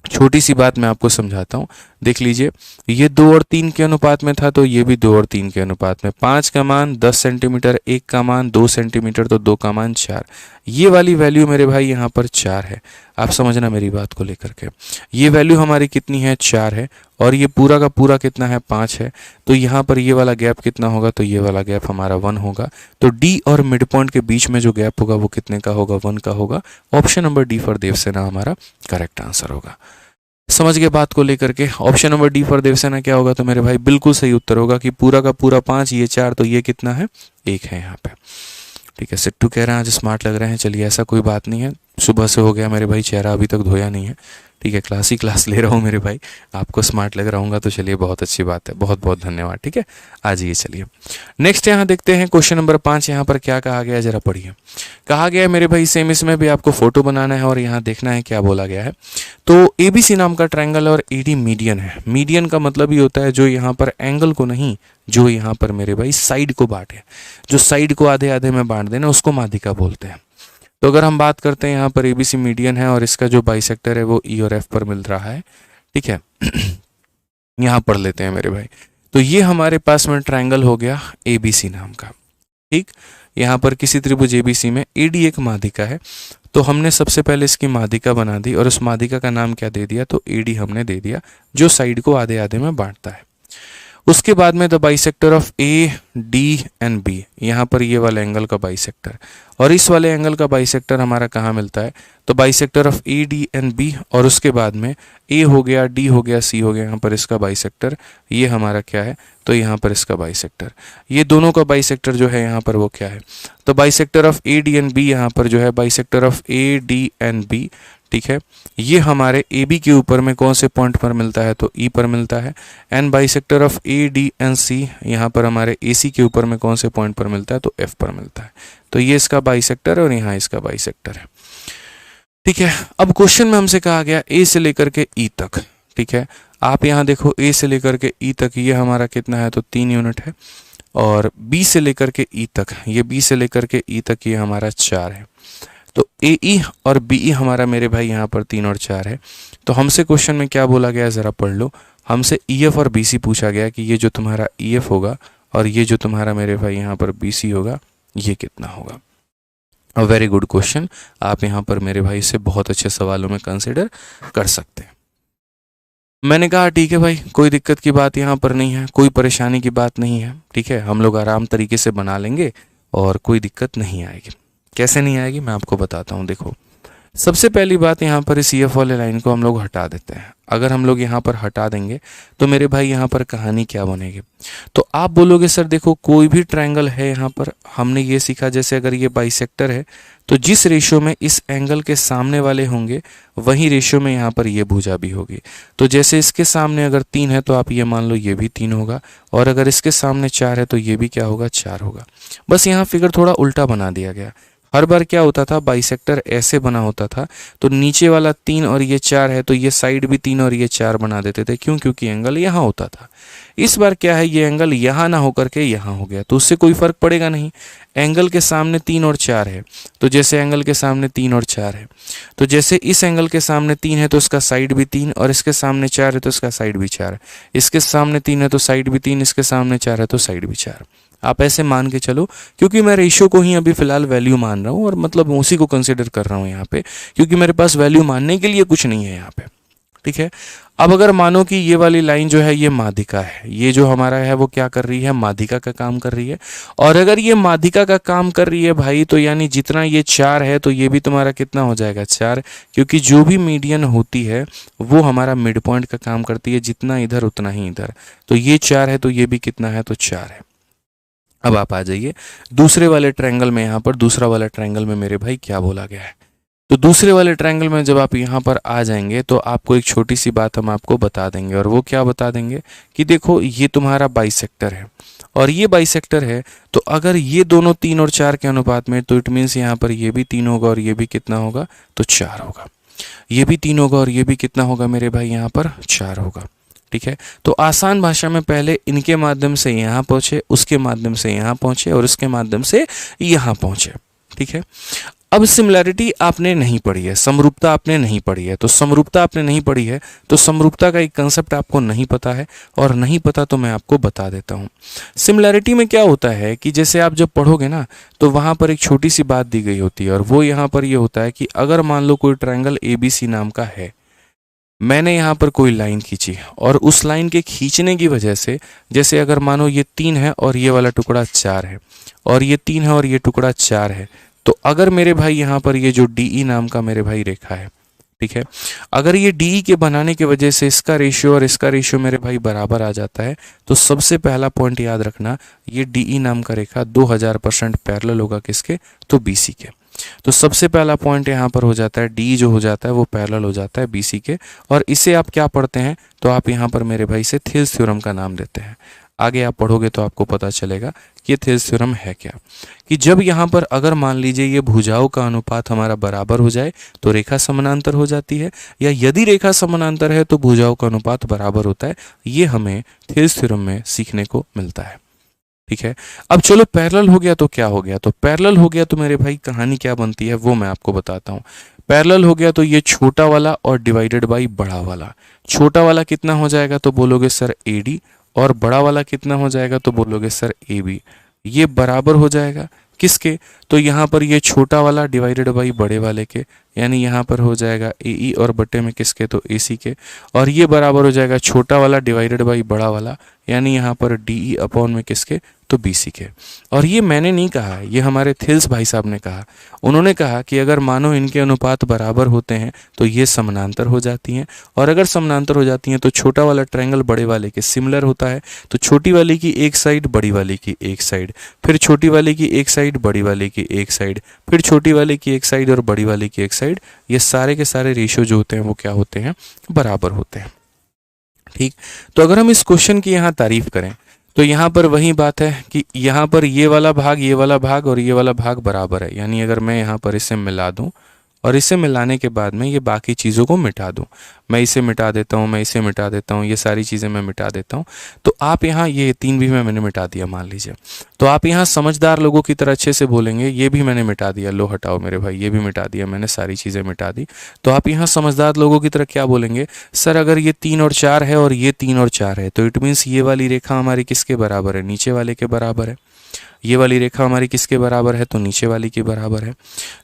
छोटी सी बात मैं आपको समझाता हूँ, देख लीजिए, ये 2 और 3 के अनुपात में था, तो ये भी 2 और 3 के अनुपात में, 5 का मान 10 सेंटीमीटर, 1 का मान 2 सेंटीमीटर, तो 2 का मान 4, ये वाली वैल्यू मेरे भाई यहाँ पर 4 है। आप समझना मेरी बात को लेकर के, ये वैल्यू हमारी कितनी है, 4 है, और ये पूरा का पूरा कितना है, 5 है, तो यहाँ पर ये वाला गैप कितना होगा, तो ये वाला गैप हमारा 1 होगा। तो डी और मिड पॉइंट के बीच में जो गैप होगा वो कितने का होगा, 1 का होगा। Option number D for Devsena हमारा करेक्ट आंसर होगा। समझ गए बात को लेकर के, option number D for Devsena क्या होगा, तो मेरे भाई बिल्कुल सही उत्तर होगा कि पूरा का पूरा 5, ये 4, तो ये कितना है, 1 है यहाँ पे। ठीक है, सिट्टू कह रहे हैं आज स्मार्ट लग रहे हैं, चलिए ऐसा कोई बात नहीं है, सुबह से हो गया मेरे भाई, चेहरा अभी तक धोया नहीं है। ठीक है, क्लास ही क्लास ले रहा हूँ मेरे भाई, आपको स्मार्ट लग रहा हूँगा तो चलिए बहुत अच्छी बात है, बहुत बहुत धन्यवाद। ठीक है, आ जाइए चलिए नेक्स्ट यहाँ देखते हैं क्वेश्चन नंबर 5। यहाँ पर क्या कहा गया है जरा पढ़िए। कहा गया है मेरे भाई सेम इसमें भी आपको फोटो बनाना है और यहाँ देखना है क्या बोला गया है। तो एबीसी नाम का ट्रायंगल और एडी मीडियन है। मीडियन का मतलब ही होता है जो यहाँ पर एंगल को नहीं, जो यहाँ पर मेरे भाई साइड को बांटे, जो साइड को आधे आधे में बांट देना उसको माध्यिका बोलते हैं। तो अगर हम बात करते हैं यहाँ पर एबीसी मीडियन है और इसका जो बाइसेक्टर है वो ई और एफ पर मिल रहा है। ठीक है यहाँ पढ़ लेते हैं मेरे भाई। तो ये हमारे पास में ट्रायंगल हो गया एबीसी नाम का। ठीक, यहाँ पर किसी त्रिभुज एबीसी में एडी एक माध्यिका है, तो हमने सबसे पहले इसकी माध्यिका बना दी और उस माध्यिका का नाम क्या दे दिया, तो एडी हमने दे दिया, जो साइड को आधे आधे में बांटता है। उसके बाद में the bisector of A D and B, यहाँ पर ये वाला एंगल का बाइसेक्टर और इस वाले एंगल का बाइसेक्टर हमारा कहाँ मिलता है, तो bisector of A D and B, और उसके बाद में ए हो गया, डी हो गया, सी हो गया, यहाँ पर इसका बाइसेक्टर, ये हमारा क्या है, तो यहाँ पर इसका बाइसेक्टर, ये दोनों का बाइसेक्टर जो है यहाँ पर वो क्या है, तो bisector of A D and B, यहाँ पर जो है bisector of A D and B. ठीक है, ये हमारे ए बी के ऊपर में कौन से पॉइंट पर मिलता है, तो ई पर मिलता है। And bisector of A D and C, यहाँ पर हमारे ए सी के ऊपर में कौन से पॉइंट पर मिलता है, तो एफ पर मिलता है। तो ये इसका बाइसेक्टर है और यहाँ इसका बाइसेक्टर है। ठीक है, अब क्वेश्चन में हमसे कहा गया ए से लेकर के ई तक। ठीक है, आप यहाँ देखो ए से लेकर के ई तक ये हमारा कितना है, तो 3 यूनिट है, और बी से लेकर के ई तक, ये बी से लेकर के ई तक ये हमारा 4 है। तो ए ई और बी ई हमारा मेरे भाई यहाँ पर 3 और 4 है। तो हमसे क्वेश्चन में क्या बोला गया है जरा पढ़ लो। हमसे ई एफ और बी सी पूछा गया कि ये जो तुम्हारा ई एफ होगा और ये जो तुम्हारा मेरे भाई यहाँ पर बी सी होगा, ये कितना होगा। अ वेरी गुड क्वेश्चन, आप यहाँ पर मेरे भाई से बहुत अच्छे सवालों में कंसिडर कर सकते हैं। मैंने कहा ठीक है भाई, कोई दिक्कत की बात यहाँ पर नहीं है, कोई परेशानी की बात नहीं है। ठीक है, हम लोग आराम तरीके से बना लेंगे और कोई दिक्कत नहीं आएगी। कैसे नहीं आएगी मैं आपको बताता हूँ। देखो सबसे पहली बात यहाँ पर इस EF वाले लाइन को हम लोग हटा देते हैं। अगर हम लोग यहाँ पर हटा देंगे तो मेरे भाई यहाँ पर कहानी क्या बनेगी? तो आप बोलोगे सर देखो कोई भी ट्रायंगल है, यहाँ पर हमने ये सीखा जैसे अगर ये बाइसेक्टर है तो जिस रेशियो में इस एंगल के सामने वाले होंगे वही रेशियो में यहाँ पर ये भुजा भी होगी। तो जैसे इसके सामने अगर 3 है तो आप ये मान लो ये भी 3 होगा, और अगर इसके सामने 4 है तो ये भी क्या होगा? 4 होगा। बस यहाँ फिगर थोड़ा उल्टा बना दिया गया। हर बार क्या होता था, बाइसेक्टर ऐसे बना होता था तो नीचे वाला 3 और ये 4 है तो ये साइड भी 3 और ये 4 बना देते थे। क्यों? क्योंकि एंगल यहाँ होता था। इस बार क्या है, ये एंगल यहाँ ना होकर के यहाँ हो गया, तो उससे कोई फर्क पड़ेगा नहीं। एंगल के सामने 3 और 4 है, तो जैसे एंगल के सामने 3 और 4 है तो जैसे इस एंगल के सामने 3 है तो इसका साइड भी 3, और इसके सामने 4 है तो इसका साइड भी 4, इसके सामने 3 है तो साइड भी 3, इसके सामने 4 है तो साइड भी 4। आप ऐसे मान के चलो, क्योंकि मैं रेशियो को ही अभी फिलहाल वैल्यू मान रहा हूँ और मतलब उसी को कंसिडर कर रहा हूँ यहाँ पे, क्योंकि मेरे पास वैल्यू मानने के लिए कुछ नहीं है यहाँ पे। ठीक है। अब अगर मानो कि ये वाली लाइन जो है ये माध्यिका है, ये जो हमारा है वो क्या कर रही है? माध्यिका का काम कर रही है। और अगर ये माध्यिका का काम कर रही है भाई, तो यानी जितना ये 4 है तो ये भी तुम्हारा कितना हो जाएगा? 4, क्योंकि जो भी मीडियन होती है वो हमारा मिड पॉइंट का काम करती है, जितना इधर उतना ही इधर। तो ये 4 है तो ये भी कितना है? तो 4 है। अब आप आ जाइए दूसरे वाले ट्रायंगल में। यहाँ पर दूसरा वाला ट्रायंगल में मेरे भाई क्या बोला गया है? तो दूसरे वाले ट्रायंगल में जब आप यहाँ पर आ जाएंगे तो आपको एक छोटी सी बात हम आपको बता देंगे, और वो क्या बता देंगे कि देखो ये तुम्हारा बाइसेक्टर है और ये बाइसेक्टर है, तो अगर ये दोनों 3 और 4 के अनुपात में, तो इट मीन्स यहाँ पर ये भी 3 होगा और ये भी कितना होगा? तो 4 होगा। ये भी 3 होगा और ये भी कितना होगा मेरे भाई? यहाँ पर 4 होगा। ठीक है। तो आसान भाषा में पहले इनके माध्यम से यहाँ पहुंचे, उसके माध्यम से यहाँ पहुंचे और उसके माध्यम से यहाँ पहुंचे। ठीक है। अब सिमिलैरिटी आपने नहीं पढ़ी है, समरूपता आपने नहीं पढ़ी है, तो समरूपता आपने नहीं पढ़ी है तो समरूपता का एक कंसेप्ट आपको नहीं पता है, और नहीं पता तो मैं आपको बता देता हूँ। सिमिलैरिटी में क्या होता है कि जैसे आप जब पढ़ोगे ना तो वहाँ पर एक छोटी सी बात दी गई होती है, और वो यहाँ पर ये होता है कि अगर मान लो कोई ट्रायंगल ABC नाम का है, मैंने यहाँ पर कोई लाइन खींची और उस लाइन के खींचने की वजह से, जैसे अगर मानो ये 3 है और ये वाला टुकड़ा 4 है, और ये 3 है और ये टुकड़ा 4 है, तो अगर मेरे भाई यहाँ पर ये जो DE नाम का मेरे भाई रेखा है, ठीक है, अगर ये DE के बनाने की वजह से इसका रेशियो और इसका रेशियो मेरे भाई बराबर आ जाता है, तो सबसे पहला पॉइंट याद रखना, ये DE नाम का रेखा 2000% पैरेलल होगा किसके? तो BC के। तो सबसे पहला पॉइंट यहाँ पर हो जाता है, डी जो हो जाता है वो पैरेलल हो जाता है BC के, और इसे आप क्या पढ़ते हैं? तो आप यहाँ पर मेरे भाई से थिल्स थ्योरम का नाम देते हैं। आगे आप पढ़ोगे तो आपको पता चलेगा कि ये थिल्स थ्योरम है क्या, कि जब यहाँ पर अगर मान लीजिए ये भुजाओं का अनुपात हमारा बराबर हो जाए तो रेखा समानांतर हो जाती है, या यदि रेखा समानांतर है तो भुजाओं का अनुपात बराबर होता है। ये हमें थिल्स थ्योरम में सीखने को मिलता है। ठीक है। अब चलो पैरेलल हो गया तो क्या हो गया? तो पैरेलल हो गया तो मेरे भाई कहानी क्या बनती है वो मैं आपको बताता हूँ। पैरेलल हो गया तो ये छोटा वाला और डिवाइडेड बाई बड़ा वाला। छोटा वाला कितना हो जाएगा? तो बोलोगे सर AD, और बड़ा वाला कितना हो जाएगा? तो बोलोगे सर AB। ये बराबर हो जाएगा किसके? तो यहाँ पर ये छोटा वाला डिवाइडेड बाई बड़े वाले के, यानी यहाँ पर हो जाएगा AE और बट्टे में किसके? तो AC के। और ये बराबर हो जाएगा छोटा वाला डिवाइडेड बाई बड़ा वाला, यानी यहाँ पर DE अपॉन में किसके? तो BC के। और ये मैंने नहीं कहा, ये हमारे थिल्स भाई साहब ने कहा। उन्होंने कहा कि अगर मानो इनके अनुपात बराबर होते हैं तो ये समानांतर हो जाती हैं, और अगर समानांतर हो जाती हैं तो छोटा वाला ट्रायंगल बड़े वाले के सिमिलर होता है। तो छोटी वाली की एक साइड, बड़ी वाली की एक साइड, फिर छोटी वाली की एक साइड, बड़ी वाली की एक साइड, फिर छोटी वाली की एक साइड और बड़ी वाली की एक साइड, ये सारे के सारे रेशियो जो होते हैं वो क्या होते हैं? बराबर होते हैं। ठीक। तो अगर हम इस क्वेश्चन की यहाँ तारीफ करें तो यहाँ पर वही बात है कि यहाँ पर ये वाला भाग और ये वाला भाग बराबर है, यानी अगर मैं यहाँ पर इसे मिला दूँ और इसे मिलाने के बाद में ये बाकी चीज़ों को मिटा दूँ, मैं इसे मिटा देता हूँ, मैं इसे मिटा देता हूँ, ये सारी चीज़ें मैं मिटा देता हूँ, तो आप यहाँ ये 3 भी मैंने मिटा दिया मान लीजिए, तो आप यहाँ समझदार लोगों की तरह अच्छे से बोलेंगे ये भी मैंने मिटा दिया, लो हटाओ मेरे भाई, ये भी मिटा दिया मैंने, सारी चीज़ें मिटा दी। तो आप यहाँ समझदार लोगों की तरह क्या बोलेंगे? सर अगर ये 3 और 4 है और ये 3 और 4 है तो इट मीन्स ये वाली रेखा हमारी किसके बराबर है? नीचे वाले के बराबर है। ये वाली रेखा हमारी किसके बराबर है, तो नीचे वाली के बराबर है।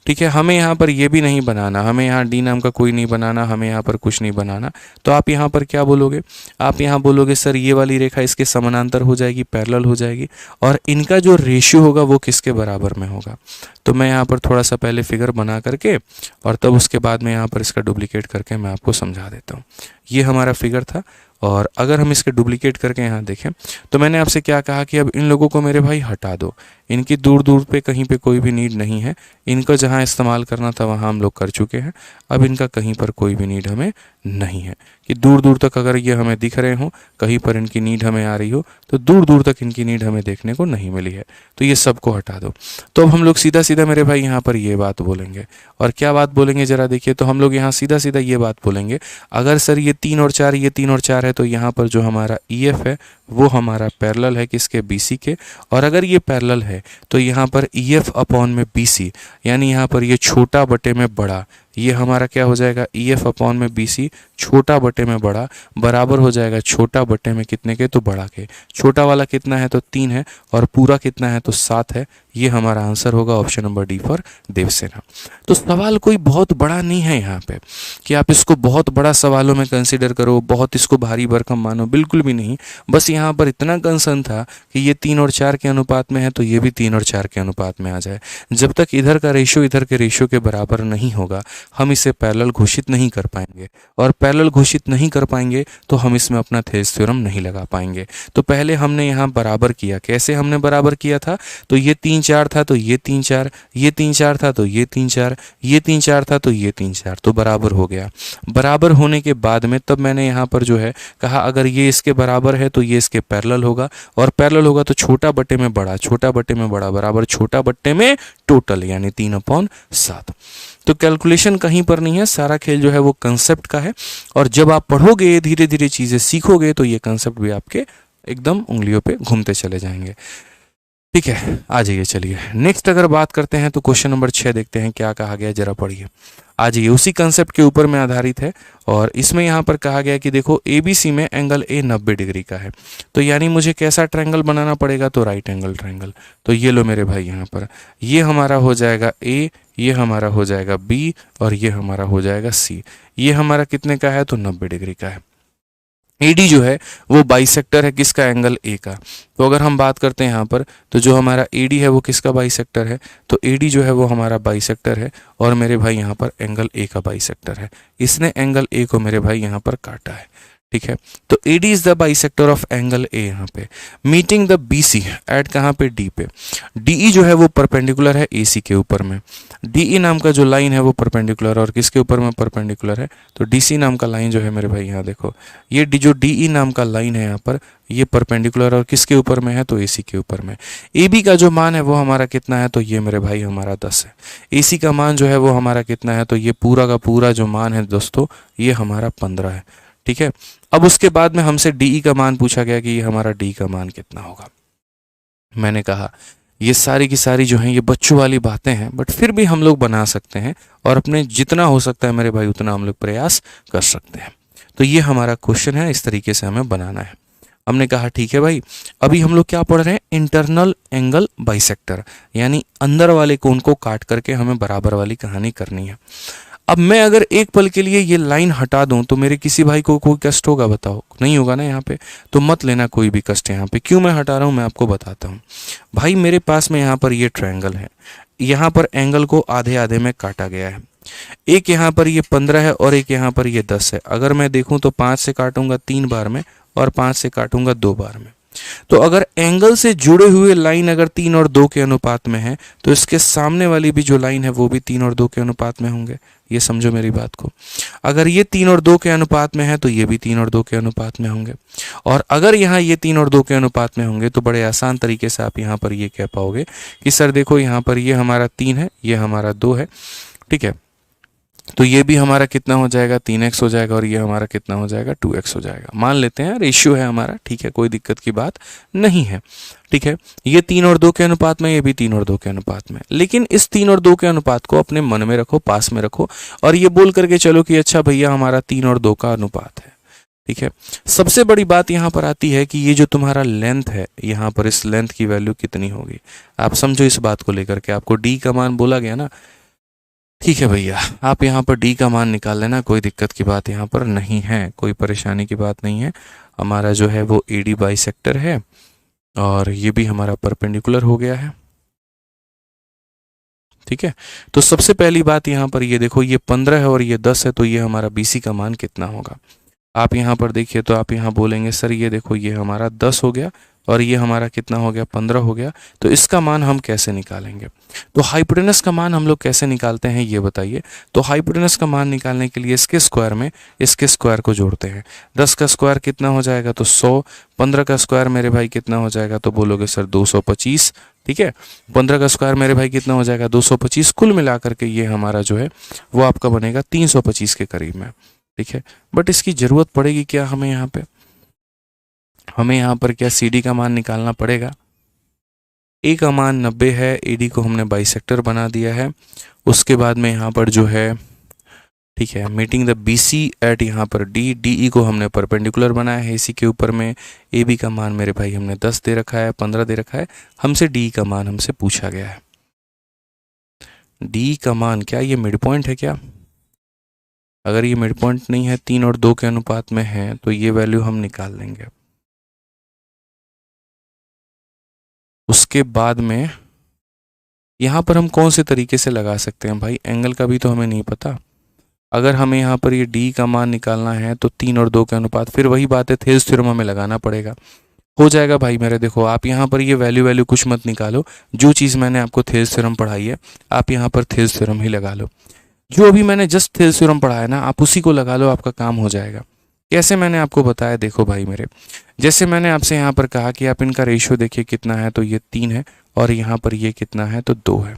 ठीक है, हमें यहाँ पर ये भी नहीं बनाना, हमें यहाँ डी नाम का कोई नहीं बनाना, हमें यहाँ पर कुछ नहीं बनाना। तो आप यहाँ पर क्या बोलोगे, आप यहाँ बोलोगे सर ये वाली रेखा इसके समानांतर हो जाएगी, पैरेलल हो जाएगी, और इनका जो रेशियो होगा वो किसके बराबर में होगा। तो मैं यहाँ पर थोड़ा सा पहले फिगर बना करके और तब उसके बाद में यहाँ पर इसका डुप्लीकेट करके मैं आपको समझा देता हूँ। ये हमारा फिगर था, और अगर हम इसके डुप्लीकेट करके यहाँ देखें तो मैंने आपसे क्या कहा कि अब इन लोगों को मेरे भाई हटा दो, इनकी दूर दूर पे कहीं पे कोई भी नीड नहीं है, इनका जहाँ इस्तेमाल करना था वहाँ हम लोग कर चुके हैं, अब इनका कहीं पर कोई भी नीड हमें नहीं है कि दूर दूर तक अगर ये हमें दिख रहे हो, कहीं पर इनकी नीड हमें आ रही हो, तो दूर दूर तक इनकी नीड हमें देखने को नहीं मिली है, तो ये सबको हटा दो। तो अब हम लोग सीधा सीधा मेरे भाई यहाँ पर ये बात बोलेंगे, और क्या बात बोलेंगे जरा देखिए, तो हम लोग यहाँ सीधा सीधा ये बात बोलेंगे, अगर सर ये 3 और 4 ये 3 और 4 है तो यहाँ पर जो हमारा EF है वो हमारा पैरेलल है किसके, BC के, और अगर ये पैरेलल है तो यहाँ पर EF अपॉन में BC, यानी यहाँ पर ये छोटा बटे में बड़ा, ये हमारा क्या हो जाएगा, EF अपॉन में BC छोटा बटे में बड़ा बराबर हो जाएगा छोटा बटे में कितने के, तो बड़ा के। छोटा वाला कितना है, तो 3 है, और पूरा कितना है, तो 7 है। ये हमारा आंसर होगा option number D for Devsena. तो सवाल कोई बहुत बड़ा नहीं है यहाँ पे कि आप इसको बहुत बड़ा सवालों में कंसिडर करो, बहुत इसको भारी भरकम मानो, बिल्कुल भी नहीं। बस यहाँ पर इतना कंसर्न था कि ये 3 और 4 के अनुपात में है तो ये भी 3 और 4 के अनुपात में आ जाए। जब तक इधर का रेशियो इधर के रेशियो के बराबर नहीं होगा हम इसे पैरेलल घोषित नहीं कर पाएंगे, और पैरेलल घोषित नहीं कर पाएंगे तो हम इसमें अपना थेल्स थ्योरम नहीं लगा पाएंगे। तो पहले हमने यहाँ बराबर किया, कैसे हमने बराबर किया था, तो ये 3 4 था तो ये 3 4, ये 3 4 था तो ये 3 4, ये 3 4 था तो ये 3 4, तो बराबर हो गया। बराबर होने के बाद में तब मैंने यहाँ पर जो है कहा अगर ये इसके बराबर है तो ये इसके पैरेलल होगा, और पैरेलल होगा तो छोटा बटे में बड़ा, छोटा बटे में बड़ा बराबर छोटा बटे में टोटल, यानी 3/7। तो कैलकुलेशन कहीं पर नहीं है, सारा खेल जो है वो कंसेप्ट का है, और जब आप पढ़ोगे धीरे धीरे चीज़ें सीखोगे तो ये कंसेप्ट भी आपके एकदम उंगलियों पे घूमते चले जाएंगे। ठीक है, आ जाइए, चलिए नेक्स्ट अगर बात करते हैं तो क्वेश्चन नंबर 6 देखते हैं क्या कहा गया, जरा पढ़िए। आ जाइए, उसी कंसेप्ट के ऊपर में आधारित है, और इसमें यहाँ पर कहा गया कि देखो ABC में एंगल A 90 डिग्री का है, तो यानी मुझे कैसा ट्रायंगल बनाना पड़ेगा, तो राइट एंगल ट्रायंगल। तो ये लो मेरे भाई, यहाँ पर ये हमारा हो जाएगा A, ये हमारा हो जाएगा B, और ये हमारा हो जाएगा C। ये हमारा कितने का है, तो 90 डिग्री का है। AD जो है वो बाइसेक्टर है किसका, एंगल A का। तो अगर हम बात करते हैं यहाँ पर तो जो हमारा AD है वो किसका बाइसेक्टर है, तो AD जो है वो हमारा बाइसेक्टर है, और मेरे भाई यहाँ पर एंगल A का बाइसेक्टर है। इसने एंगल A को मेरे भाई यहाँ पर काटा है। ठीक है, तो AD is the bisector of angle A यहाँ पे, मीटिंग द BC एट कहाँ पे, D पे। DE जो है वो परपेंडिकुलर है AC के ऊपर में। DE नाम का जो लाइन है वो परपेंडिकुलर, और किसके ऊपर में परपेंडिकुलर है, तो DC नाम का लाइन जो है मेरे भाई यहाँ देखो, ये जो DE नाम का लाइन है यहाँ पर ये परपेंडिकुलर और किसके ऊपर में है, तो AC के ऊपर में। AB का जो मान है वो हमारा कितना है, तो ये मेरे भाई हमारा 10 है। AC का मान जो है वो हमारा कितना है, तो ये पूरा का पूरा जो मान है दोस्तों ये हमारा 15 है। ठीक है, अब उसके बाद में हमसे DE का मान पूछा गया कि ये हमारा D का मान कितना होगा। मैंने कहा ये सारी की सारी जो हैं ये बच्चों वाली बातें हैं, बट फिर भी हम लोग बना सकते हैं, और अपने जितना हो सकता है मेरे भाई उतना हम लोग प्रयास कर सकते हैं। तो ये हमारा क्वेश्चन है, इस तरीके से हमें बनाना है। हमने कहा ठीक है भाई, अभी हम लोग क्या पढ़ रहे हैं, इंटरनल एंगल बाइसेक्टर, यानी अंदर वाले कोण को काट करके हमें बराबर वाली कहानी करनी है। अब मैं अगर एक पल के लिए ये लाइन हटा दूं तो मेरे किसी भाई को कोई कष्ट होगा, बताओ, नहीं होगा ना यहाँ पे, तो मत लेना कोई भी कष्ट यहाँ पे। क्यों मैं हटा रहा हूँ मैं आपको बताता हूँ। भाई मेरे पास में यहाँ पर ये ट्रायंगल है, यहाँ पर एंगल को आधे आधे में काटा गया है, एक यहाँ पर ये 15 है और एक यहाँ पर ये 10 है। अगर मैं देखूं तो 5 से काटूंगा 3 बार में और 5 से काटूंगा 2 बार में। तो अगर एंगल से जुड़े हुए लाइन अगर 3 और 2 के अनुपात में है तो इसके सामने वाली भी जो लाइन है वो भी 3 और 2 के अनुपात में होंगे। ये समझो मेरी बात को। अगर ये 3 और 2 के अनुपात में है तो ये भी 3 और 2 के अनुपात में होंगे, और अगर यहाँ ये 3 और 2 के अनुपात में होंगे तो बड़े आसान तरीके से आप यहाँ पर ये कह पाओगे कि सर देखो यहाँ पर ये हमारा 3 है, ये हमारा 2 है, ठीक है, तो ये भी हमारा कितना हो जाएगा 3x हो जाएगा, और ये हमारा कितना हो जाएगा 2x हो जाएगा। मान लेते हैं रेशियो है हमारा, ठीक है, कोई दिक्कत की बात नहीं है, ठीक है। ये 3 और 2 के अनुपात में, ये भी 3 और 2 के अनुपात में। लेकिन इस 3 और 2 के अनुपात को अपने मन में रखो, पास में रखो, और ये बोल करके चलो कि अच्छा भैया हमारा 3 और 2 का अनुपात है। ठीक है। सबसे बड़ी बात यहाँ पर आती है कि ये जो तुम्हारा लेंथ है, यहाँ पर इस लेंथ की वैल्यू कितनी होगी। आप समझो इस बात को लेकर के, आपको डी का मान बोला गया ना, ठीक है भैया, आप यहाँ पर डी का मान निकाल लेना, कोई दिक्कत की बात यहाँ पर नहीं है, कोई परेशानी की बात नहीं है। हमारा जो है वो एडी बाइसेक्टर है और ये भी हमारा परपेंडिकुलर हो गया है। ठीक है, तो सबसे पहली बात यहाँ पर ये देखो, ये 15 है और ये 10 है, तो ये हमारा बीसी का मान कितना होगा। आप यहाँ पर देखिए तो आप यहाँ बोलेंगे सर ये देखो ये हमारा 10 हो गया और ये हमारा कितना हो गया, 15 हो गया, तो इसका मान हम कैसे निकालेंगे। तो हाइपोटेनस का मान हम लोग कैसे निकालते हैं ये बताइए। तो हाइपोटेनस का मान निकालने के लिए इसके स्क्वायर में इसके स्क्वायर को जोड़ते हैं। 10 का स्क्वायर कितना हो जाएगा, तो 100। 15 का स्क्वायर मेरे भाई कितना हो जाएगा, तो बोलोगे सर 225। ठीक है, 15 का स्क्वायर मेरे भाई कितना हो जाएगा, 225। कुल मिलाकर के ये हमारा जो है वो आपका बनेगा 325 के करीब में। ठीक है, बट इसकी ज़रूरत पड़ेगी क्या हमें यहाँ पे, हमें यहाँ पर क्या सी डी का मान निकालना पड़ेगा। ए का मान 90 है, ए डी को हमने बाइसेक्टर बना दिया है। उसके बाद में यहाँ पर जो है, ठीक है, meeting the B C at यहाँ पर डी, डी ई को हमने परपेंडिकुलर बनाया है इसी के ऊपर में। ए बी का मान मेरे भाई हमने 10 दे रखा है, 15 दे रखा है, हमसे डी का मान हमसे पूछा गया है। डी का मान क्या ये मिड पॉइंट है क्या, अगर ये मिड पॉइंट नहीं है, 3 और 2 के अनुपात में है, तो ये वैल्यू हम निकाल लेंगे। उसके बाद में यहाँ पर हम कौन से तरीके से लगा सकते हैं भाई, एंगल का भी तो हमें नहीं पता। अगर हमें यहाँ पर ये डी का मान निकालना है तो 3 और 2 के अनुपात, फिर वही बात है, थेल्स थ्योरम हमें लगाना पड़ेगा। हो जाएगा भाई मेरे, देखो आप यहाँ पर ये वैल्यू कुछ मत निकालो, जो चीज़ मैंने आपको थेल्स थ्योरम पढ़ाई है आप यहाँ पर थेल्स थ्योरम ही लगा लो। जो अभी मैंने जस्ट थेल्स थ्योरम पढ़ा है ना, आप उसी को लगा लो, आपका काम हो जाएगा। कैसे मैंने आपको बताया, देखो भाई मेरे, जैसे मैंने आपसे यहाँ पर कहा कि आप इनका रेशियो देखिए कितना है, तो ये 3 है और यहाँ पर ये कितना है, तो 2 है।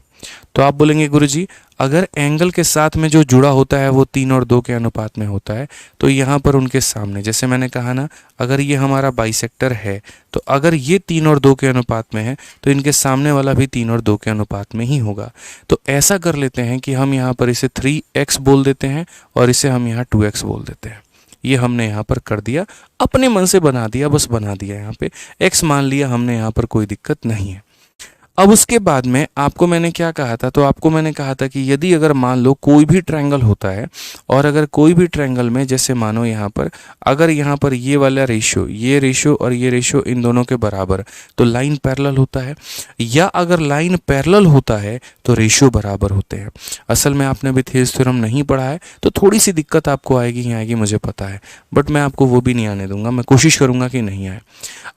तो आप बोलेंगे गुरुजी अगर एंगल के साथ में जो जुड़ा होता है वो 3 और 2 के अनुपात में होता है, तो यहाँ पर उनके सामने, जैसे मैंने कहा ना, अगर ये हमारा बाइसेक्टर है तो अगर ये 3 और 2 के अनुपात में है तो इनके सामने वाला भी 3 और 2 के अनुपात में ही होगा। तो ऐसा कर लेते हैं कि हम यहाँ पर इसे 3x बोल देते हैं और इसे हम यहाँ 2x बोल देते हैं। ये हमने यहाँ पर कर दिया, अपने मन से बना दिया, बस बना दिया, यहाँ पे x मान लिया हमने, यहाँ पर कोई दिक्कत नहीं है। अब उसके बाद में आपको मैंने क्या कहा था, तो आपको मैंने कहा था कि यदि अगर मान लो कोई भी ट्रायंगल होता है और अगर कोई भी ट्रायंगल में, जैसे मानो यहाँ पर अगर यहाँ पर ये वाला रेशियो, ये रेशियो और ये रेशियो इन दोनों के बराबर, तो लाइन पैरेलल होता है, या अगर लाइन पैरेलल होता है तो रेशियो बराबर होते हैं। असल में आपने अभी थेल्स थ्योरम नहीं पढ़ा है तो थोड़ी सी दिक्कत आपको आएगी ही आएगी, मुझे पता है, बट मैं आपको वो भी नहीं आने दूंगा, मैं कोशिश करूंगा कि नहीं आए।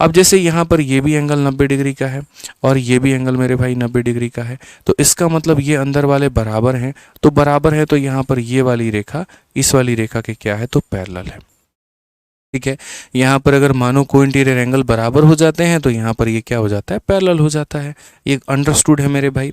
अब जैसे यहाँ पर ये भी एंगल 90 डिग्री का है और ये भी एंगल मेरे भाई 90 डिग्री का है, तो इसका मतलब ये अंदर वाले बराबर हैं, तो बराबर है तो यहाँ पर ये वाली रेखा इस वाली रेखा के क्या है, तो पैरेलल है। ठीक है, यहाँ पर अगर मानो को इंटीरियर एंगल बराबर हो जाते हैं तो यहाँ पर ये क्या हो जाता है, पैरेलल हो जाता है। ये अंडरस्टूड है मेरे भाई।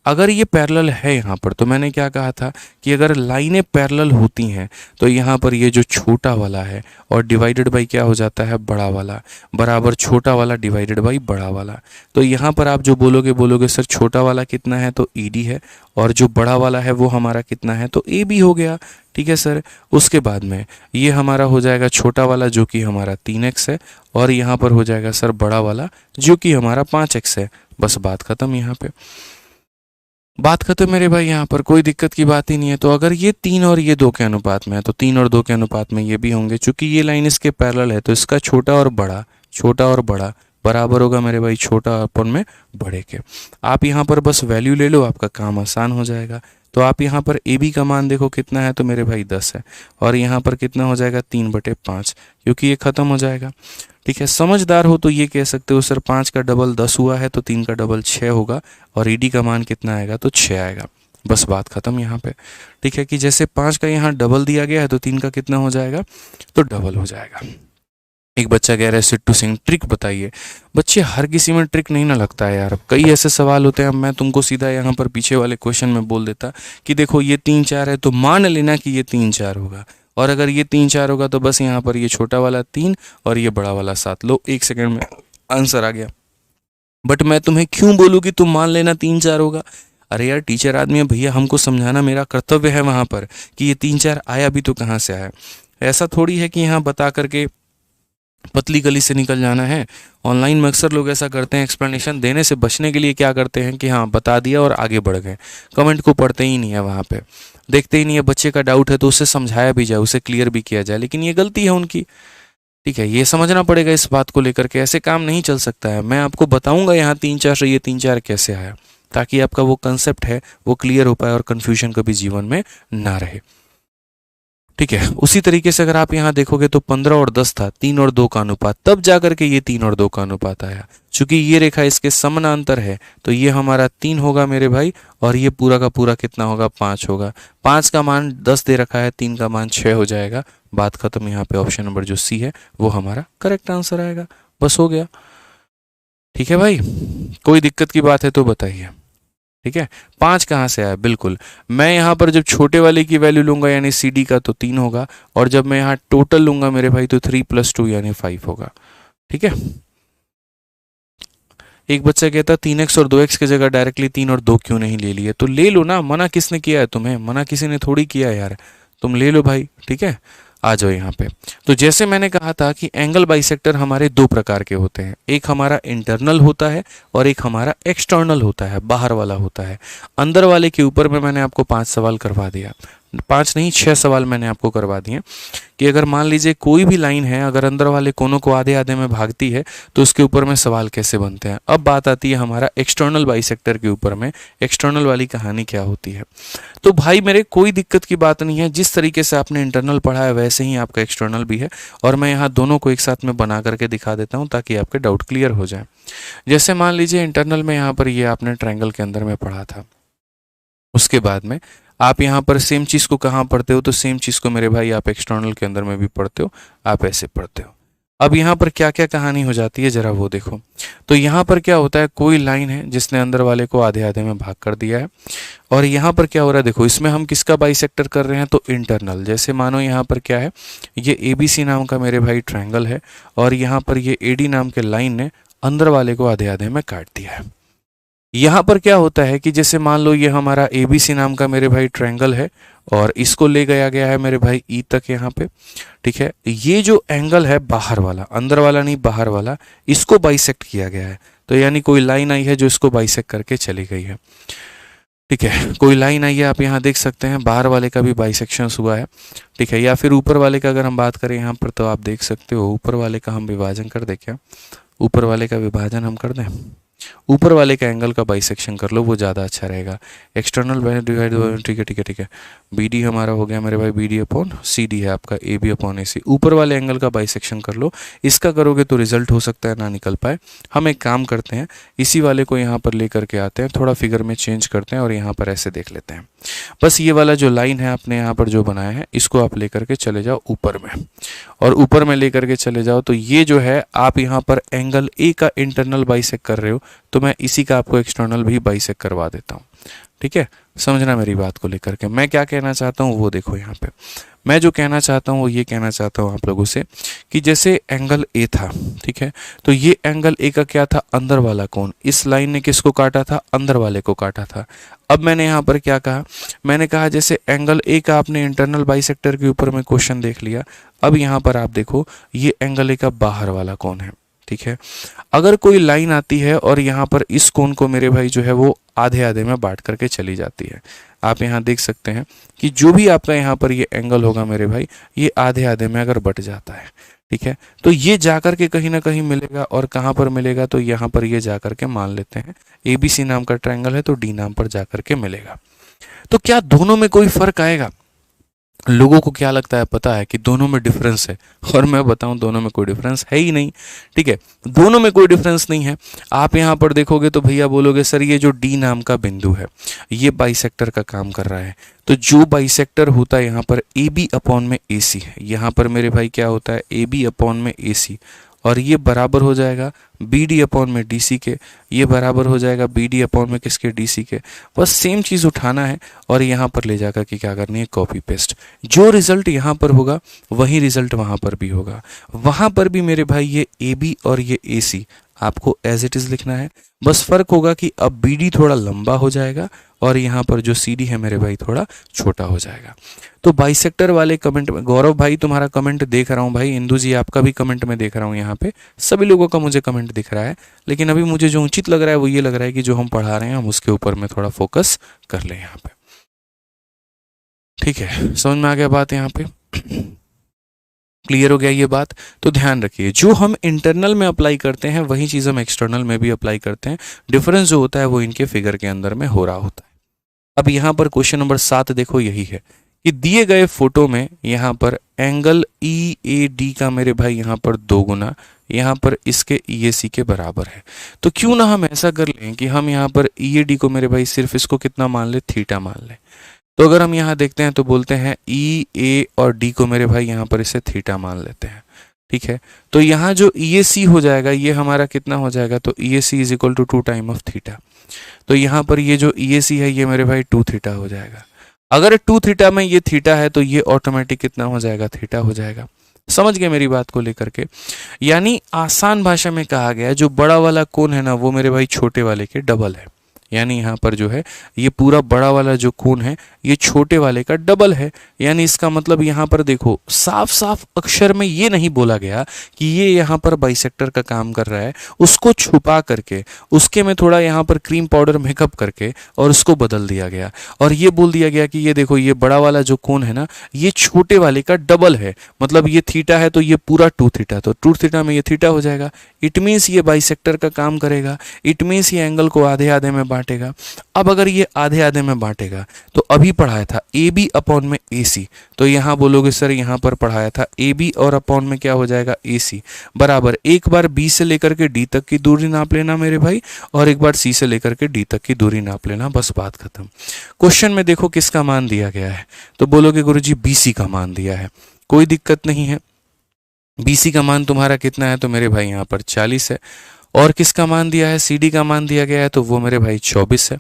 अगर ये पैरेलल है यहाँ पर, तो मैंने क्या कहा था कि अगर लाइनें पैरेलल होती हैं तो यहाँ पर ये जो छोटा वाला है और डिवाइडेड बाई क्या हो जाता है, बड़ा वाला, बराबर छोटा वाला डिवाइडेड बाई बड़ा वाला। तो यहाँ पर आप जो बोलोगे सर छोटा वाला कितना है, तो ED है, और जो बड़ा वाला है वो हमारा कितना है, तो AB हो गया। ठीक है सर, उसके बाद में ये हमारा हो जाएगा छोटा वाला जो कि हमारा 3x है, और यहाँ पर हो जाएगा सर बड़ा वाला जो कि हमारा 5x है। बस बात खत्म, यहाँ पे बात खत्म मेरे भाई, यहाँ पर कोई दिक्कत की बात ही नहीं है। तो अगर ये 3 और ये 2 के अनुपात में है तो 3 और 2 के अनुपात में ये भी होंगे, चूंकि ये लाइन इसके पैरेलल है तो इसका छोटा और बड़ा बराबर होगा मेरे भाई छोटा अपन में बड़े के। आप यहाँ पर बस वैल्यू ले लो, आपका काम आसान हो जाएगा। तो आप यहाँ पर AB का मान देखो कितना है, तो मेरे भाई 10 है, और यहाँ पर कितना हो जाएगा 3/5, क्योंकि ये खत्म हो जाएगा। ठीक है, समझदार हो तो ये कह सकते हो सर 5 का डबल 10 हुआ है तो 3 का डबल 6 होगा, और ED का मान कितना आएगा, तो 6 आएगा। बस बात खत्म यहाँ पे। ठीक है, कि जैसे 5 का यहाँ डबल दिया गया है तो 3 का कितना हो जाएगा, तो डबल हो जाएगा। एक बच्चा कह रहा है सिट्टू सिंह ट्रिक बताइए। बच्चे हर किसी में ट्रिक नहीं ना लगता है यार, कई ऐसे सवाल होते हैं। मैं तुमको सीधा यहाँ पर पीछे वाले क्वेश्चन में बोल देता कि देखो ये 3 4 है तो मान लेना कि ये 3 4 होगा, और अगर ये 3 4 होगा तो बस यहाँ पर ये छोटा वाला 3 और ये बड़ा वाला 7, लो 1 सेकंड में आंसर आ गया। बट मैं तुम्हें क्यों बोलूँ कि तुम मान लेना 3 4 होगा। अरे यार टीचर आदमी है भैया, हमको समझाना मेरा कर्तव्य है वहाँ पर कि ये 3 4 आया भी तो कहाँ से आया। ऐसा थोड़ी है कि यहाँ बता करके पतली गली से निकल जाना है। ऑनलाइन में अक्सर लोग ऐसा करते हैं, एक्सप्लेनेशन देने से बचने के लिए क्या करते हैं कि हाँ बता दिया और आगे बढ़ गए, कमेंट को पढ़ते ही नहीं है, वहाँ पे देखते ही नहीं है। बच्चे का डाउट है तो उसे समझाया भी जाए, उसे क्लियर भी किया जाए, लेकिन ये गलती है उनकी। ठीक है, ये समझना पड़ेगा इस बात को लेकर के, ऐसे काम नहीं चल सकता है। मैं आपको बताऊंगा यहाँ 3-4 से ये 3-4 कैसे आया, ताकि आपका वो कंसेप्ट है वो क्लियर हो पाए और कन्फ्यूजन कभी जीवन में ना रहे। ठीक है, उसी तरीके से अगर आप यहाँ देखोगे तो 15 और 10 था, 3 और 2 का अनुपात, तब जाकर के ये 3 और 2 का अनुपात आया। चूंकि ये रेखा इसके समानांतर है तो ये हमारा 3 होगा मेरे भाई, और ये पूरा का पूरा कितना होगा, 5 होगा। 5 का मान 10 दे रखा है, 3 का मान 6 हो जाएगा, बात खत्म। यहाँ पे ऑप्शन नंबर जो सी है वो हमारा करेक्ट आंसर आएगा, बस हो गया। ठीक है भाई, कोई दिक्कत की बात है तो बताइए। ठीक है, 5 कहाँ से आया, बिल्कुल मैं यहाँ पर जब छोटे वाले की वैल्यू लूंगा यानी सी डी का तो 3 होगा, और जब मैं यहाँ टोटल लूंगा मेरे भाई तो 3 + 2 यानी 5 होगा। ठीक है, एक बच्चा कहता 3x और 2x की जगह डायरेक्टली 3 और 2 क्यों नहीं ले लिए, तो ले लो ना, मना किसने किया है तुम्हें, मना किसी ने थोड़ी किया है यार, तुम ले लो भाई। ठीक है, आ जाओ यहाँ पे। तो जैसे मैंने कहा था कि एंगल बाइसेक्टर हमारे 2 प्रकार के होते हैं, एक हमारा इंटरनल होता है और एक हमारा एक्सटर्नल होता है, बाहर वाला होता है। अंदर वाले के ऊपर में मैंने आपको 5 सवाल करवा दिया, 5 नहीं 6 सवाल मैंने आपको करवा दिए कि अगर मान लीजिए कोई भी लाइन है, अगर अंदर वाले कोनों को आधे आधे में भागती है तो उसके ऊपर में सवाल कैसे बनते हैं। अब बात आती है हमारा एक्सटर्नल बाइसेक्टर के ऊपर में, एक्सटर्नल वाली कहानी क्या होती है। तो भाई मेरे कोई दिक्कत की बात नहीं है, जिस तरीके से आपने इंटरनल पढ़ा है वैसे ही आपका एक्सटर्नल भी है, और मैं यहाँ दोनों को एक साथ में बना करके दिखा देता हूँ ताकि आपके डाउट क्लियर हो जाए। जैसे मान लीजिए इंटरनल में यहाँ पर ये आपने ट्रायंगल के अंदर में पढ़ा था, उसके बाद में आप यहाँ पर सेम चीज़ को कहाँ पढ़ते हो, तो सेम चीज़ को मेरे भाई आप एक्सटर्नल के अंदर में भी पढ़ते हो, आप ऐसे पढ़ते हो। अब यहाँ पर क्या क्या कहानी हो जाती है जरा वो देखो। तो यहाँ पर क्या होता है, कोई लाइन है जिसने अंदर वाले को आधे आधे में भाग कर दिया है, और यहाँ पर क्या हो रहा है देखो, इसमें हम किसका बाइसेक्टर कर रहे हैं, तो इंटरनल। जैसे मानो यहाँ पर क्या है, ये ABC नाम का मेरे भाई ट्रायंगल है, और यहाँ पर ये AD नाम के लाइन ने अंदर वाले को आधे आधे में काट दिया है। यहाँ पर क्या होता है कि जैसे मान लो ये हमारा ABC नाम का मेरे भाई ट्रायंगल है, और इसको ले गया गया है मेरे भाई E तक यहाँ पे। ठीक है, ये जो एंगल है बाहर वाला, अंदर वाला नहीं बाहर वाला, इसको बाइसेक्ट किया गया है। तो यानी कोई लाइन आई है जो इसको बाइसेक्ट करके चली गई है। ठीक है, कोई लाइन आई है, आप यहाँ देख सकते हैं बाहर वाले का भी बाइसेक्शन हुआ है। ठीक है, या फिर ऊपर वाले का अगर हम बात करें यहाँ पर, तो आप देख सकते हो ऊपर वाले का हम विभाजन कर दें क्या, ऊपर वाले का विभाजन हम कर दें, ऊपर वाले का एंगल का बाइसेक्शन कर लो, वो ज़्यादा अच्छा रहेगा। एक्सटर्नल डिवाइड, ठीक है ठीक है ठीक है, BD हमारा हो गया मेरे भाई BD/CD है आपका AB/AC, ऊपर वाले एंगल का बाइसेक्शन कर लो। इसका करोगे तो रिजल्ट हो सकता है ना निकल पाए। हम एक काम करते हैं, इसी वाले को यहाँ पर लेकर के आते हैं, थोड़ा फिगर में चेंज करते हैं और यहाँ पर ऐसे देख लेते हैं। बस ये वाला जो लाइन है आपने यहाँ पर जो बनाया है, इसको आप लेकर के चले जाओ ऊपर में, और ऊपर में लेकर के चले जाओ तो ये जो है आप यहाँ पर एंगल A का इंटरनल बाइसेक्ट कर रहे हो, तो मैं इसी का आपको एक्सटर्नल भी बाइसेक्ट करवा देता हूँ। ठीक है, समझना मेरी बात को लेकर के, मैं क्या कहना चाहता हूँ वो देखो। यहाँ पे मैं जो कहना चाहता हूँ वो ये कहना चाहता हूँ आप लोगों से कि जैसे एंगल A था, ठीक है, तो ये एंगल A का क्या था, अंदर वाला कोण। इस लाइन ने किसको काटा था, अंदर वाले को काटा था। अब मैंने यहाँ पर क्या कहा, मैंने कहा जैसे एंगल A का आपने इंटरनल बाइसेक्टर के ऊपर में क्वेश्चन देख लिया, अब यहाँ पर आप देखो ये एंगल A का बाहर वाला कोण है। ठीक है, अगर कोई लाइन आती है और यहाँ पर इस कोण को मेरे भाई जो है वो आधे आधे में बांट करके चली जाती है, आप यहाँ देख सकते हैं कि जो भी आपका यहाँ पर ये एंगल होगा मेरे भाई, ये आधे आधे में अगर बट जाता है, ठीक है, तो ये जाकर के कहीं ना कहीं मिलेगा, और कहाँ पर मिलेगा, तो यहाँ पर ये जाकर के मान लेते हैं ABC नाम का ट्रायंगल है तो D नाम पर जाकर के मिलेगा। तो क्या दोनों में कोई फर्क आएगा? लोगों को क्या लगता है पता है कि दोनों में डिफरेंस है, और मैं बताऊं दोनों में कोई डिफरेंस है ही नहीं। ठीक है, दोनों में कोई डिफरेंस नहीं है। आप यहां पर देखोगे तो भैया बोलोगे सर ये जो D नाम का बिंदु है ये बाइसेक्टर का काम कर रहा है, तो जो बाइसेक्टर होता है यहाँ पर AB/AC है, यहाँ पर मेरे भाई क्या होता है AB/AC, और ये बराबर हो जाएगा BD/DC के, ये बराबर हो जाएगा BD/ किसके, DC के। बस सेम चीज़ उठाना है और यहाँ पर ले जाकर के क्या करनी है, कॉपी पेस्ट। जो रिजल्ट यहाँ पर होगा वही रिजल्ट वहाँ पर भी होगा। वहाँ पर भी मेरे भाई ये AB और ये AC आपको एज इट इज़ लिखना है, बस फ़र्क होगा कि अब BD थोड़ा लंबा हो जाएगा और यहाँ पर जो सी डी है मेरे भाई थोड़ा छोटा हो जाएगा। तो बाइसेक्टर वाले कमेंट में, गौरव भाई तुम्हारा कमेंट देख रहा हूँ भाई, इंदु जी आपका भी कमेंट में देख रहा हूँ, यहाँ पे सभी लोगों का मुझे कमेंट दिख रहा है, लेकिन अभी मुझे जो उचित लग रहा है वो ये लग रहा है कि जो हम पढ़ा रहे हैं हम उसके ऊपर में थोड़ा फोकस कर लें यहाँ पे। ठीक है, समझ में आ गया बात यहाँ पे? क्लियर हो गया ये बात? तो ध्यान रखिए, जो हम इंटरनल में अप्लाई करते हैं वही चीज़ हम एक्सटर्नल में भी अप्लाई करते हैं। डिफरेंस जो होता है वो इनके फिगर के अंदर में हो रहा होता है। अब यहाँ पर क्वेश्चन नंबर 7 देखो, यही है कि दिए गए फोटो में यहाँ पर एंगल ई ए डी का मेरे भाई यहाँ पर 2 गुना यहाँ पर इसके ई ए सी के बराबर है। तो क्यों ना हम ऐसा कर लें कि हम यहाँ पर ई ए डी को मेरे भाई सिर्फ इसको कितना मान ले, थीटा मान लें। तो अगर हम यहाँ देखते हैं तो बोलते हैं ई ए और डी को मेरे भाई यहाँ पर इसे थीटा मान लेते हैं। ठीक है, तो यहाँ जो ई ए सी हो जाएगा ये हमारा कितना हो जाएगा, तो E A C is equal to 2 time of theta. तो यहाँ पर ये जो ई ए सी है ये मेरे भाई 2 थीटा हो जाएगा। अगर 2 थीटा में ये थीटा है तो ये ऑटोमेटिक कितना हो जाएगा, थीटा हो जाएगा। समझ गए मेरी बात को लेकर के? यानी आसान भाषा में कहा गया है जो बड़ा वाला कोण है ना वो मेरे भाई छोटे वाले के डबल है। यानी यहाँ पर जो है ये पूरा बड़ा वाला जो कोण है ये छोटे वाले का डबल है। यानी इसका मतलब यहाँ पर देखो साफ साफ अक्षर में ये नहीं बोला गया कि ये यहाँ पर बाइसेक्टर का काम कर रहा है, उसको छुपा करके उसके में थोड़ा यहाँ पर क्रीम पाउडर मेकअप करके और उसको बदल दिया गया और ये बोल दिया गया कि ये देखो ये बड़ा वाला जो कोण है ना ये छोटे वाले का डबल है। मतलब ये थीटा है तो ये पूरा 2 थीटा, तो 2 थीटा में ये थीटा हो जाएगा। इट मीन्स ये बाइसेक्टर का काम करेगा। इट मीन्स ये एंगल को आधे आधे में बांटेगा। अब अगर ये आधे आधे में बांटेगा तो अभी पढ़ाया था ए बी अपॉन में ए सी, तो यहाँ बोलोगे सर यहाँ पर पढ़ाया था ए बी और अपॉन में क्या हो जाएगा, ए सी बराबर एक बार बी से लेकर के डी तक की दूरी नाप लेना मेरे भाई और एक बार सी से लेकर के डी तक की दूरी नाप लेना, बस बात खत्म। क्वेश्चन में देखो किसका मान दिया गया है, तो बोलोगे गुरुजी बीसी का मान दिया है। कोई दिक्कत नहीं है, बीसी का मान तुम्हारा कितना है, तो मेरे भाई यहाँ पर 40 है। और किसका मान दिया है, सी डी का मान दिया गया है तो वो मेरे भाई 24 है।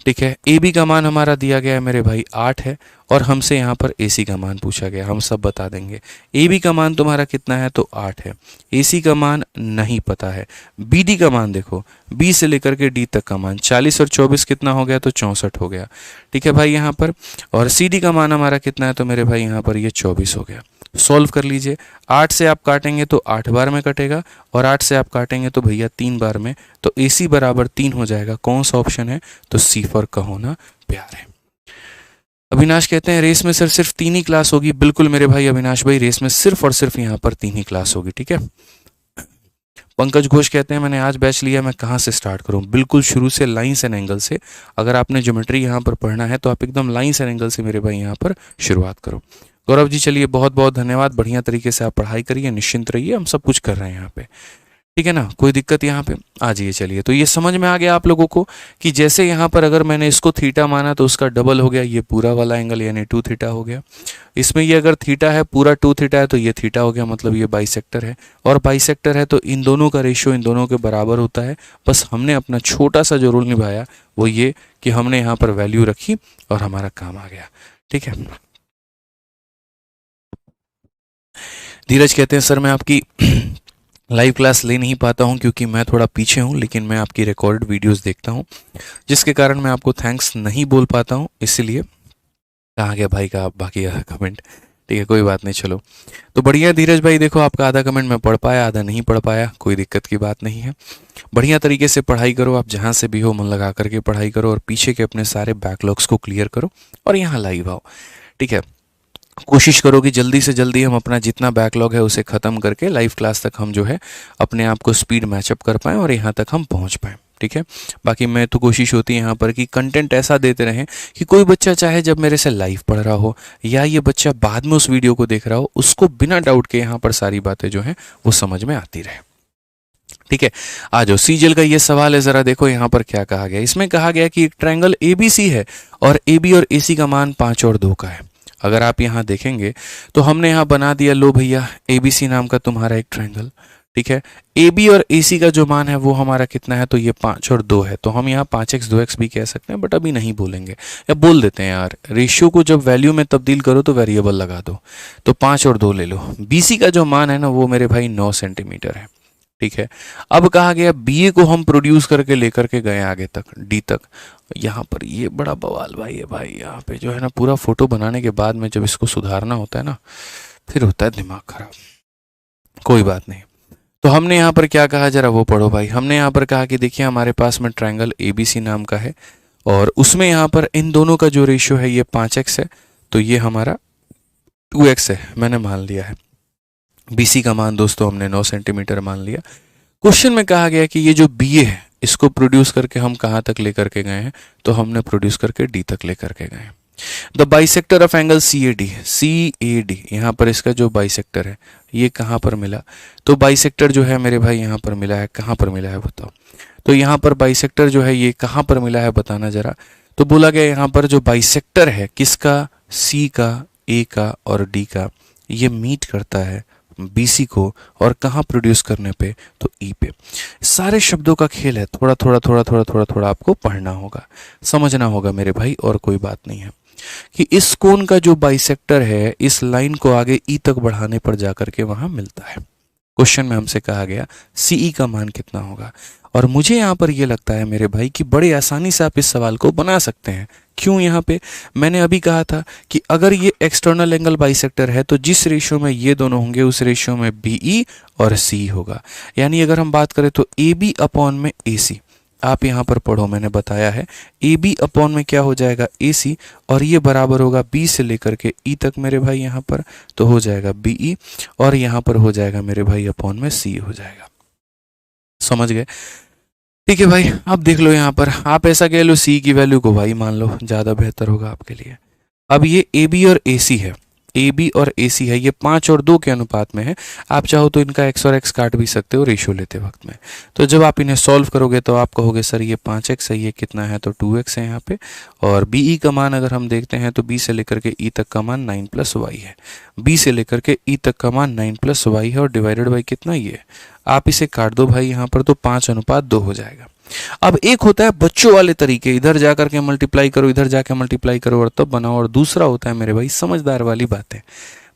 ठीक है, ए बी का मान हमारा दिया गया है मेरे भाई 8 है और हमसे यहाँ पर ए सी का मान पूछा गया, हम सब बता देंगे। ए बी का मान तुम्हारा कितना है, तो 8 है। ए सी का मान नहीं पता है। बी डी का मान देखो, बी से लेकर के डी तक का मान 40 और 24 कितना हो गया, तो 64 हो गया। ठीक है भाई यहाँ पर, और सी डी का मान हमारा कितना है, तो मेरे भाई यहाँ पर ये 24 हो गया। सॉल्व कर लीजिए। 8 से आप काटेंगे तो 8 बार में कटेगा और 8 से आप काटेंगे तो भैया 3 बार में, तो ए सी बराबर 3 हो जाएगा। कौन सा ऑप्शन है, तो सी फॉर कहो ना प्यार है। अविनाश कहते हैं रेस में सर सिर्फ 3 ही क्लास होगी। बिल्कुल मेरे भाई अविनाश भाई, रेस में सिर्फ और सिर्फ यहाँ पर 3 ही क्लास होगी। ठीक है, पंकज घोष कहते हैं मैंने आज बैच लिया, मैं कहाँ से स्टार्ट करूँ। बिल्कुल शुरू से लाइंस एंड एंगल से। अगर आपने ज्योमेट्री यहाँ पर पढ़ना है तो आप एकदम लाइंस एंड एंगल से मेरे भाई यहाँ पर शुरुआत करो। गौरव जी चलिए बहुत बहुत धन्यवाद, बढ़िया तरीके से आप पढ़ाई करिए, निश्चिंत रहिए, हम सब कुछ कर रहे हैं यहाँ पे। ठीक है ना, कोई दिक्कत यहाँ पे आ जाइए। चलिए, तो ये समझ में आ गया आप लोगों को कि जैसे यहाँ पर अगर मैंने इसको थीटा माना तो उसका डबल हो गया, ये पूरा वाला एंगल यानी 2 थीटा हो गया। इसमें ये अगर थीटा है, पूरा 2 थीटा है तो ये थीटा हो गया, मतलब ये बाइसेक्टर है। और बाइसेक्टर है तो इन दोनों का रेशियो इन दोनों के बराबर होता है। बस हमने अपना छोटा सा जो रोल निभाया वो ये कि हमने यहाँ पर वैल्यू रखी और हमारा काम आ गया। ठीक है, धीरज कहते हैं सर मैं आपकी लाइव क्लास ले नहीं पाता हूं क्योंकि मैं थोड़ा पीछे हूं, लेकिन मैं आपकी रिकॉर्ड वीडियोस देखता हूं, जिसके कारण मैं आपको थैंक्स नहीं बोल पाता हूं। इसलिए कहाँ गया भाई का बाकी आधा कमेंट। ठीक है, कोई बात नहीं, चलो तो बढ़िया धीरज भाई, देखो आपका आधा कमेंट मैं पढ़ पाया, आधा नहीं पढ़ पाया, कोई दिक्कत की बात नहीं है। बढ़िया तरीके से पढ़ाई करो, आप जहाँ से भी हो मन लगा करके पढ़ाई करो और पीछे के अपने सारे बैकलॉग्स को क्लियर करो और यहाँ लाइव आओ। ठीक है, कोशिश करो कि जल्दी से जल्दी हम अपना जितना बैकलॉग है उसे ख़त्म करके लाइव क्लास तक हम जो है अपने आप को स्पीड मैचअप कर पाएँ और यहाँ तक हम पहुँच पाएँ। ठीक है, बाकी मैं तो कोशिश होती है यहाँ पर कि कंटेंट ऐसा देते रहें कि कोई बच्चा चाहे जब मेरे से लाइव पढ़ रहा हो या ये बच्चा बाद में उस वीडियो को देख रहा हो, उसको बिना डाउट के यहाँ पर सारी बातें जो हैं वो समझ में आती रहे। ठीक है, आ जाओ, सीजल का ये सवाल है, जरा देखो यहाँ पर क्या कहा गया। इसमें कहा गया कि एक ट्रायंगल ABC है और AB और AC का मान 5 और 2 का है। अगर आप यहाँ देखेंगे तो हमने यहाँ बना दिया, लो भैया ABC नाम का तुम्हारा एक ट्रायंगल। ठीक है, AB और AC का जो मान है वो हमारा कितना है, तो ये 5 और 2 है। तो हम यहाँ 5x 2x भी कह सकते हैं, बट अभी नहीं बोलेंगे, या बोल देते हैं यार, रेशियो को जब वैल्यू में तब्दील करो तो वेरिएबल लगा दो, तो 5 और 2 ले लो। BC का जो मान है ना वो मेरे भाई 9 सेंटीमीटर है। ठीक है। अब कहा गया बीए को हम प्रोड्यूस करके लेकर के गए आगे तक, डी तक। यहाँ पर ये बड़ा बवाल भाई है भाई, यहाँ पे जो है ना पूरा फोटो बनाने के बाद में जब इसको सुधारना होता है ना, फिर होता है दिमाग खराब। कोई बात नहीं। तो हमने यहाँ पर क्या कहा, जरा वो पढ़ो भाई। हमने यहाँ पर कहा कि देखिए हमारे पास में ट्रायंगल एबीसी नाम का है, और उसमें यहाँ पर इन दोनों का जो रेशियो है ये 5x है, तो ये हमारा 2x है, मैंने मान लिया है। बीसी का मान दोस्तों हमने 9 सेंटीमीटर मान लिया। क्वेश्चन में कहा गया कि ये जो बीए है इसको प्रोड्यूस करके हम कहाँ तक लेकर के गए हैं, तो हमने प्रोड्यूस करके डी तक लेकर के गए हैं। The bisector of angle C A D, यहाँ पर इसका जो बाइसेक्टर है ये कहाँ पर मिला, तो बाइसेक्टर जो है मेरे भाई यहाँ पर मिला है, कहाँ पर मिला है बताओ। तो यहाँ पर बाइसेक्टर जो है ये कहाँ पर मिला है बताना जरा। तो बोला गया यहाँ पर जो बाइसेक्टर है किसका, सी का, ए का और डी का, ये मीट करता है बीसी को, और कहाँ प्रोड्यूस करने पे, तो ई पे। सारे शब्दों का खेल है, थोड़ा थोड़ा थोड़ा थोड़ा थोड़ा थोड़ा आपको पढ़ना होगा, समझना होगा मेरे भाई, और कोई बात नहीं है कि इस कोण का जो बाइसेक्टर है इस लाइन को आगे ई तक बढ़ाने पर जाकर के वहां मिलता है। क्वेश्चन में हमसे कहा गया सीई का मान कितना होगा, और मुझे यहाँ पर ये लगता है मेरे भाई कि बड़े आसानी से आप इस सवाल को बना सकते हैं। क्यों, यहाँ पे मैंने अभी कहा था कि अगर ये एक्सटर्नल एंगल बाइसेक्टर है तो जिस रेशियो में ये दोनों होंगे उस रेशियो में बीई और सी होगा। यानी अगर हम बात करें तो ए बी अपॉन में ए सी, आप यहाँ पर पढ़ो, मैंने बताया है ए बी अपॉन में क्या हो जाएगा ए सी, और ये बराबर होगा बी से लेकर के ई तक मेरे भाई, यहाँ पर तो हो जाएगा बीई, और यहाँ पर हो जाएगा मेरे भाई अपॉन में सी हो जाएगा। समझ गए, ठीक है भाई। अब देख लो यहाँ पर, आप ऐसा कह लो सी की वैल्यू को भाई मान लो, ज़्यादा बेहतर होगा आपके लिए। अब ये ए बी और ए सी है, ए बी और ए सी है, ये 5 और 2 के अनुपात में है। आप चाहो तो इनका x और x काट भी सकते हो रेशियो लेते वक्त में। तो जब आप इन्हें सॉल्व करोगे तो आप कहोगे सर ये 5x है, ये कितना है, तो 2x है यहाँ पे। और बी ई का मान अगर हम देखते हैं तो b से लेकर के e तक का मान 9 + y है, b से लेकर के e तक का मान 9 + y है, और डिवाइडेड बाई कितना ये, आप इसे काट दो भाई यहाँ पर, तो 5:2 हो जाएगा। अब एक होता है बच्चों वाले तरीके, इधर जाकर के मल्टीप्लाई करो, इधर जाकर मल्टीप्लाई करो और तब बनाओ, और दूसरा होता है मेरे भाई समझदार वाली बातें।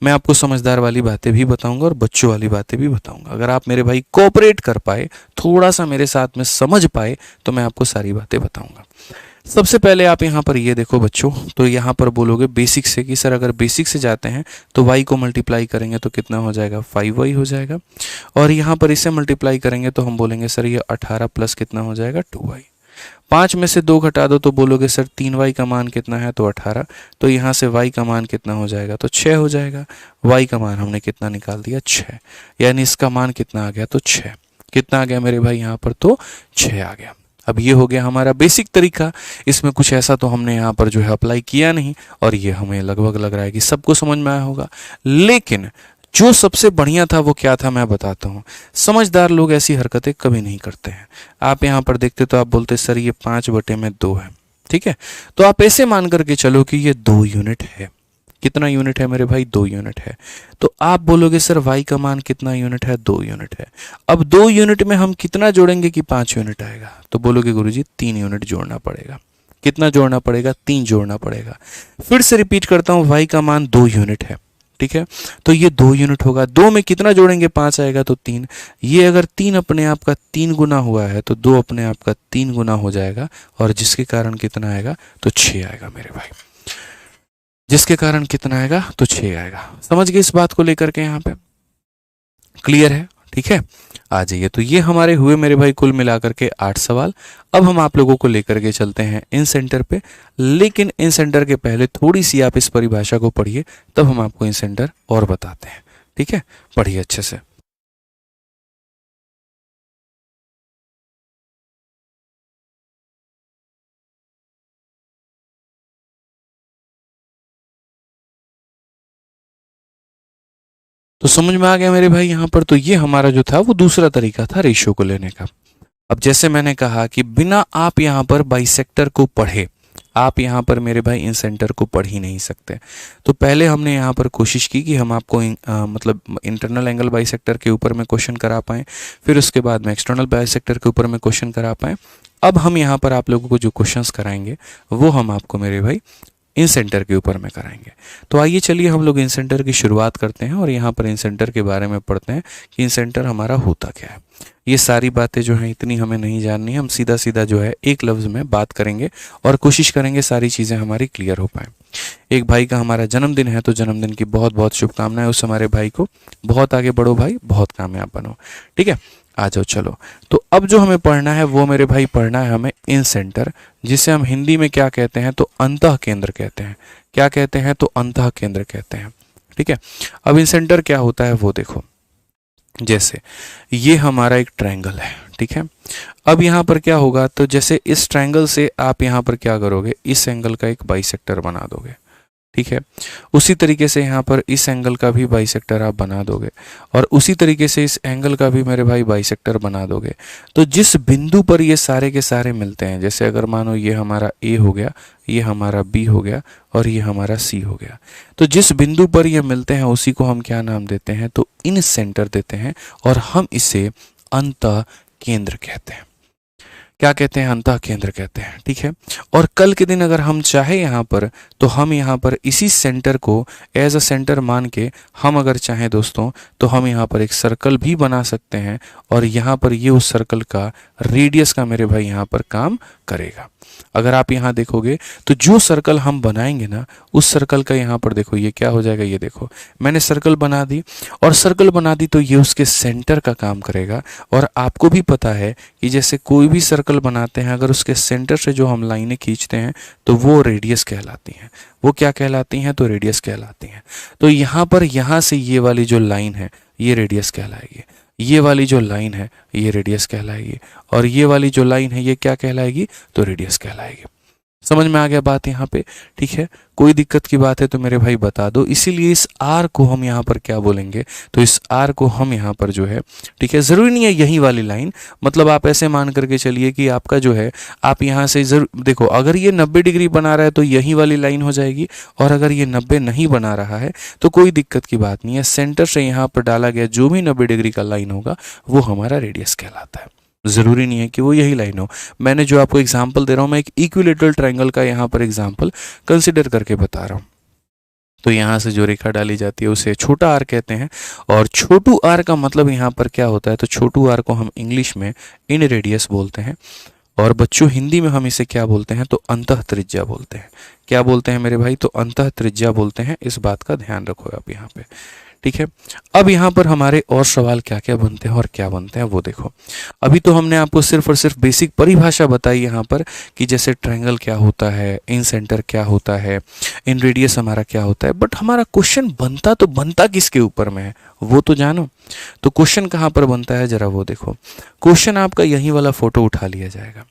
मैं आपको समझदार वाली बातें भी बताऊंगा और बच्चों वाली बातें भी बताऊंगा। अगर आप मेरे भाई कोऑपरेट कर पाए, थोड़ा सा मेरे साथ में समझ पाए, तो मैं आपको सारी बातें बताऊंगा। सबसे पहले आप यहाँ पर ये देखो बच्चों, तो यहाँ पर बोलोगे बेसिक से कि सर अगर बेसिक से जाते हैं तो y को मल्टीप्लाई करेंगे तो कितना हो जाएगा, 5y हो जाएगा, और यहाँ पर इसे मल्टीप्लाई करेंगे तो हम बोलेंगे सर ये 18 प्लस कितना हो जाएगा, 2y। 5 में से 2 घटा दो तो बोलोगे सर 3y का मान कितना है, तो 18, तो यहाँ से y का मान कितना हो जाएगा, तो 6 हो जाएगा। y का मान हमने कितना निकाल दिया, 6, यानी इसका मान कितना आ गया, तो 6। कितना आ गया मेरे भाई यहाँ पर, तो 6 आ गया। अब ये हो गया हमारा बेसिक तरीका, इसमें कुछ ऐसा तो हमने यहाँ पर जो है अप्लाई किया नहीं, और ये हमें लगभग लग रहा है कि सबको समझ में आया होगा। लेकिन जो सबसे बढ़िया था वो क्या था मैं बताता हूँ। समझदार लोग ऐसी हरकतें कभी नहीं करते हैं। आप यहाँ पर देखते तो आप बोलते सर ये 5/2 है, ठीक है, तो आप ऐसे मान करके चलो कि ये 2 यूनिट है। कितना यूनिट है मेरे भाई, 2 यूनिट है। तो आप बोलोगे सर y का मान कितना यूनिट है, 2 यूनिट है। अब 2 यूनिट में हम कितना जोड़ेंगे कि 5 यूनिट आएगा, तो बोलोगे गुरुजी 3 यूनिट जोड़ना पड़ेगा। कितना जोड़ना पड़ेगा, 3 जोड़ना पड़ेगा। फिर से रिपीट करता हूँ, y का मान 2 यूनिट है, ठीक है, तो ये 2 यूनिट होगा। 2 में कितना जोड़ेंगे, 5 आएगा, तो 3। ये अगर 3 अपने आप का 3 गुना हुआ है तो 2 अपने आप का 3 गुना हो जाएगा, और जिसके कारण कितना आएगा, तो 6 आएगा मेरे भाई। जिसके कारण कितना आएगा, तो 6 आएगा। समझ गए इस बात को लेकर के, यहाँ पे क्लियर है, ठीक है। आ जाइए, तो ये हमारे हुए मेरे भाई कुल मिलाकर के 8 सवाल। अब हम आप लोगों को लेकर के चलते हैं इन सेंटर पे, लेकिन इन सेंटर के पहले थोड़ी सी आप इस परिभाषा को पढ़िए, तब हम आपको इन सेंटर और बताते हैं, ठीक है। पढ़िए अच्छे से। तो समझ में आ गया मेरे भाई यहाँ पर। तो ये हमारा जो था वो दूसरा तरीका था रेशियो को लेने का। अब जैसे मैंने कहा कि बिना आप यहाँ पर बाइसेक्टर को पढ़े, आप यहाँ पर मेरे भाई इन सेंटर को पढ़ ही नहीं सकते। तो पहले हमने यहाँ पर कोशिश की कि हम आपको मतलब इंटरनल एंगल बाइसेक्टर के ऊपर में क्वेश्चन करा पाएँ, फिर उसके बाद में एक्सटर्नल बाइसेक्टर के ऊपर में क्वेश्चन करा पाएँ। अब हम यहाँ पर आप लोगों को जो क्वेश्चंस कराएंगे वो हम आपको मेरे भाई इन सेंटर के ऊपर में कराएंगे। तो आइए चलिए हम लोग इन सेंटर की शुरुआत करते हैं और यहाँ पर इन सेंटर के बारे में पढ़ते हैं कि इन सेंटर हमारा होता क्या है। ये सारी बातें जो हैं इतनी हमें नहीं जाननी है, हम सीधा सीधा जो है एक लफ्ज़ में बात करेंगे और कोशिश करेंगे सारी चीज़ें हमारी क्लियर हो पाएँ। एक भाई का हमारा जन्मदिन है, तो जन्मदिन की बहुत बहुत शुभकामनाएं उस हमारे भाई को। बहुत आगे बढ़ो भाई, बहुत कामयाब बनो। ठीक है, आ जाओ चलो। तो अब जो हमें पढ़ना है वो मेरे भाई पढ़ना है हमें इन सेंटर, जिसे हम हिंदी में क्या कहते हैं तो अंतः केंद्र कहते हैं। क्या कहते हैं तो अंतः केंद्र कहते हैं। ठीक है, अब इन सेंटर क्या होता है वो देखो। जैसे ये हमारा एक ट्रायंगल है, ठीक है। अब यहाँ पर क्या होगा, तो जैसे इस ट्रायंगल से आप यहाँ पर क्या करोगे, इस एंगल का एक बाइसेक्टर बना दोगे। ठीक है, उसी तरीके से यहाँ पर इस एंगल का भी बाइसेक्टर आप बना दोगे और उसी तरीके से इस एंगल का भी मेरे भाई बाइसेक्टर बना दोगे। तो जिस बिंदु पर ये सारे के सारे मिलते हैं, जैसे अगर मानो ये हमारा ए हो गया, ये हमारा बी हो गया और ये हमारा सी हो गया, तो जिस बिंदु पर ये मिलते हैं उसी को हम क्या नाम देते हैं तो इन सेंटर देते हैं और हम इसे अंतः केंद्र कहते हैं। क्या कहते हैं, अंतः केंद्र कहते हैं। ठीक है, और कल के दिन अगर हम चाहे यहाँ पर, तो हम यहाँ पर इसी सेंटर को एज अ सेंटर मान के हम अगर चाहें दोस्तों, तो हम यहाँ पर एक सर्कल भी बना सकते हैं और यहाँ पर ये उस सर्कल का रेडियस का मेरे भाई यहाँ पर काम करेगा। अगर आप यहाँ देखोगे तो जो सर्कल हम बनाएंगे ना, उस सर्कल का यहाँ पर देखो ये क्या हो जाएगा। ये देखो मैंने सर्कल बना दी और सर्कल बना दी तो ये उसके सेंटर का काम करेगा। और आपको भी पता है कि जैसे कोई भी सर्कल बनाते हैं, अगर उसके सेंटर से जो हम लाइनें खींचते हैं तो वो रेडियस कहलाती हैं। वो क्या कहलाती हैं तो रेडियस कहलाती हैं। तो यहाँ पर यहाँ से ये वाली जो लाइन है ये रेडियस कहलाएगी, ये वाली जो लाइन है ये रेडियस कहलाएगी और ये वाली जो लाइन है ये क्या कहलाएगी तो रेडियस कहलाएगी। समझ में आ गया बात यहाँ पे। ठीक है, कोई दिक्कत की बात है तो मेरे भाई बता दो। इसीलिए इस आर को हम यहाँ पर क्या बोलेंगे तो इस आर को हम यहाँ पर जो है, ठीक है, ज़रूरी नहीं है यही वाली लाइन, मतलब आप ऐसे मान करके चलिए कि आपका जो है आप यहाँ से जरूर देखो, अगर ये 90 डिग्री बना रहा है तो यही वाली लाइन हो जाएगी और अगर ये 90 नहीं बना रहा है तो कोई दिक्कत की बात नहीं है। सेंटर से यहाँ पर डाला गया जो भी 90 डिग्री का लाइन होगा वो हमारा रेडियस कहलाता है। ज़रूरी नहीं है कि वो यही लाइन हो। मैंने जो आपको एग्जांपल दे रहा हूँ, मैं एक इक्विलेटरल ट्रायंगल का यहाँ पर एग्जांपल कंसिडर करके बता रहा हूँ। तो यहाँ से जो रेखा डाली जाती है उसे छोटा आर कहते हैं और छोटू आर का मतलब यहाँ पर क्या होता है तो छोटू आर को हम इंग्लिश में इन रेडियस बोलते हैं और बच्चों हिंदी में हम इसे क्या बोलते हैं तो अंतः त्रिज्या बोलते हैं। क्या बोलते हैं मेरे भाई तो अंतः त्रिज्या बोलते हैं। इस बात का ध्यान रखो आप यहाँ पे। ठीक है, अब यहाँ पर हमारे और सवाल क्या क्या बनते हैं और क्या बनते हैं वो देखो। अभी तो हमने आपको सिर्फ और सिर्फ बेसिक परिभाषा बताई यहाँ पर कि जैसे ट्रायंगल क्या होता है, इन सेंटर क्या होता है, इन रेडियस हमारा क्या होता है, बट हमारा क्वेश्चन बनता तो बनता किसके ऊपर में है वो तो जानो। तो क्वेश्चन कहाँ पर बनता है जरा वो देखो। क्वेश्चन आपका यही वाला फोटो उठा लिया जाएगा,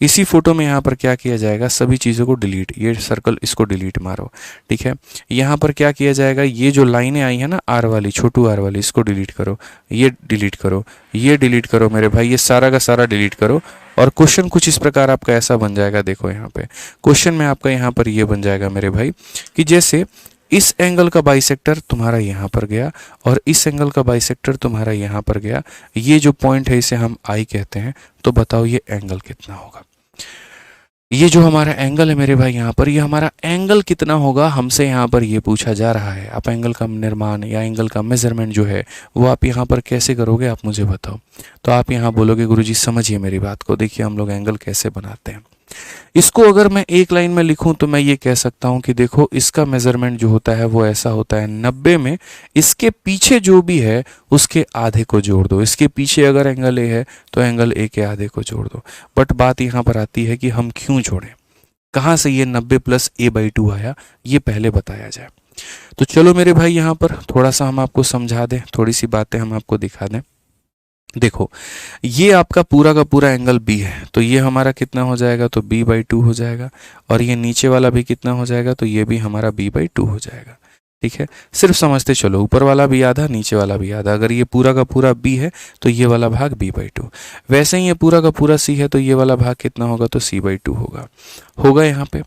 इसी फोटो में यहाँ पर क्या किया जाएगा सभी चीज़ों को डिलीट, ये सर्कल इसको डिलीट मारो। ठीक है, यहाँ पर क्या किया जाएगा, ये जो लाइनें आई है ना आर वाली, छोटू आर वाली, इसको डिलीट करो, ये डिलीट करो, ये डिलीट करो मेरे भाई, ये सारा का सारा डिलीट करो। और क्वेश्चन कुछ इस प्रकार आपका ऐसा बन जाएगा। देखो यहाँ पे क्वेश्चन में आपका यहाँ पर ये बन जाएगा मेरे भाई कि जैसे इस एंगल का बाइसेक्टर तुम्हारा यहाँ पर गया और इस एंगल का बाइसेक्टर तुम्हारा यहाँ पर गया, ये जो पॉइंट है इसे हम आई कहते हैं। तो बताओ ये एंगल कितना होगा। ये जो हमारा एंगल है मेरे भाई यहाँ पर, ये हमारा एंगल कितना होगा हमसे यहाँ पर ये पूछा जा रहा है। आप एंगल का निर्माण या एंगल का मेजरमेंट जो है वो आप यहाँ पर कैसे करोगे आप मुझे बताओ। तो आप यहाँ बोलोगे गुरुजी समझिए मेरी बात को, देखिए हम लोग एंगल कैसे बनाते हैं। इसको अगर मैं एक लाइन में लिखूं तो मैं ये कह सकता हूं कि देखो इसका मेजरमेंट जो होता है वो ऐसा होता है 90 में इसके पीछे जो भी है उसके आधे को जोड़ दो। इसके पीछे अगर एंगल ए है तो एंगल ए के आधे को जोड़ दो। बट बात यहाँ पर आती है कि हम क्यों जोड़ें, कहाँ से ये 90 प्लस a/2 आया ये पहले बताया जाए। तो चलो मेरे भाई यहाँ पर थोड़ा सा हम आपको समझा दें, थोड़ी सी बातें हम आपको दिखा दें। देखो ये आपका पूरा का पूरा एंगल बी है, तो ये हमारा कितना हो जाएगा तो b/2 हो जाएगा और ये नीचे वाला भी कितना हो जाएगा तो ये भी हमारा b/2 हो जाएगा। ठीक है, सिर्फ समझते चलो, ऊपर वाला भी आधा नीचे वाला भी आधा। अगर ये पूरा का पूरा b है तो ये वाला भाग b/2, वैसे ही ये पूरा का पूरा c है तो ये वाला भाग कितना होगा तो c/2 होगा यहाँ पे।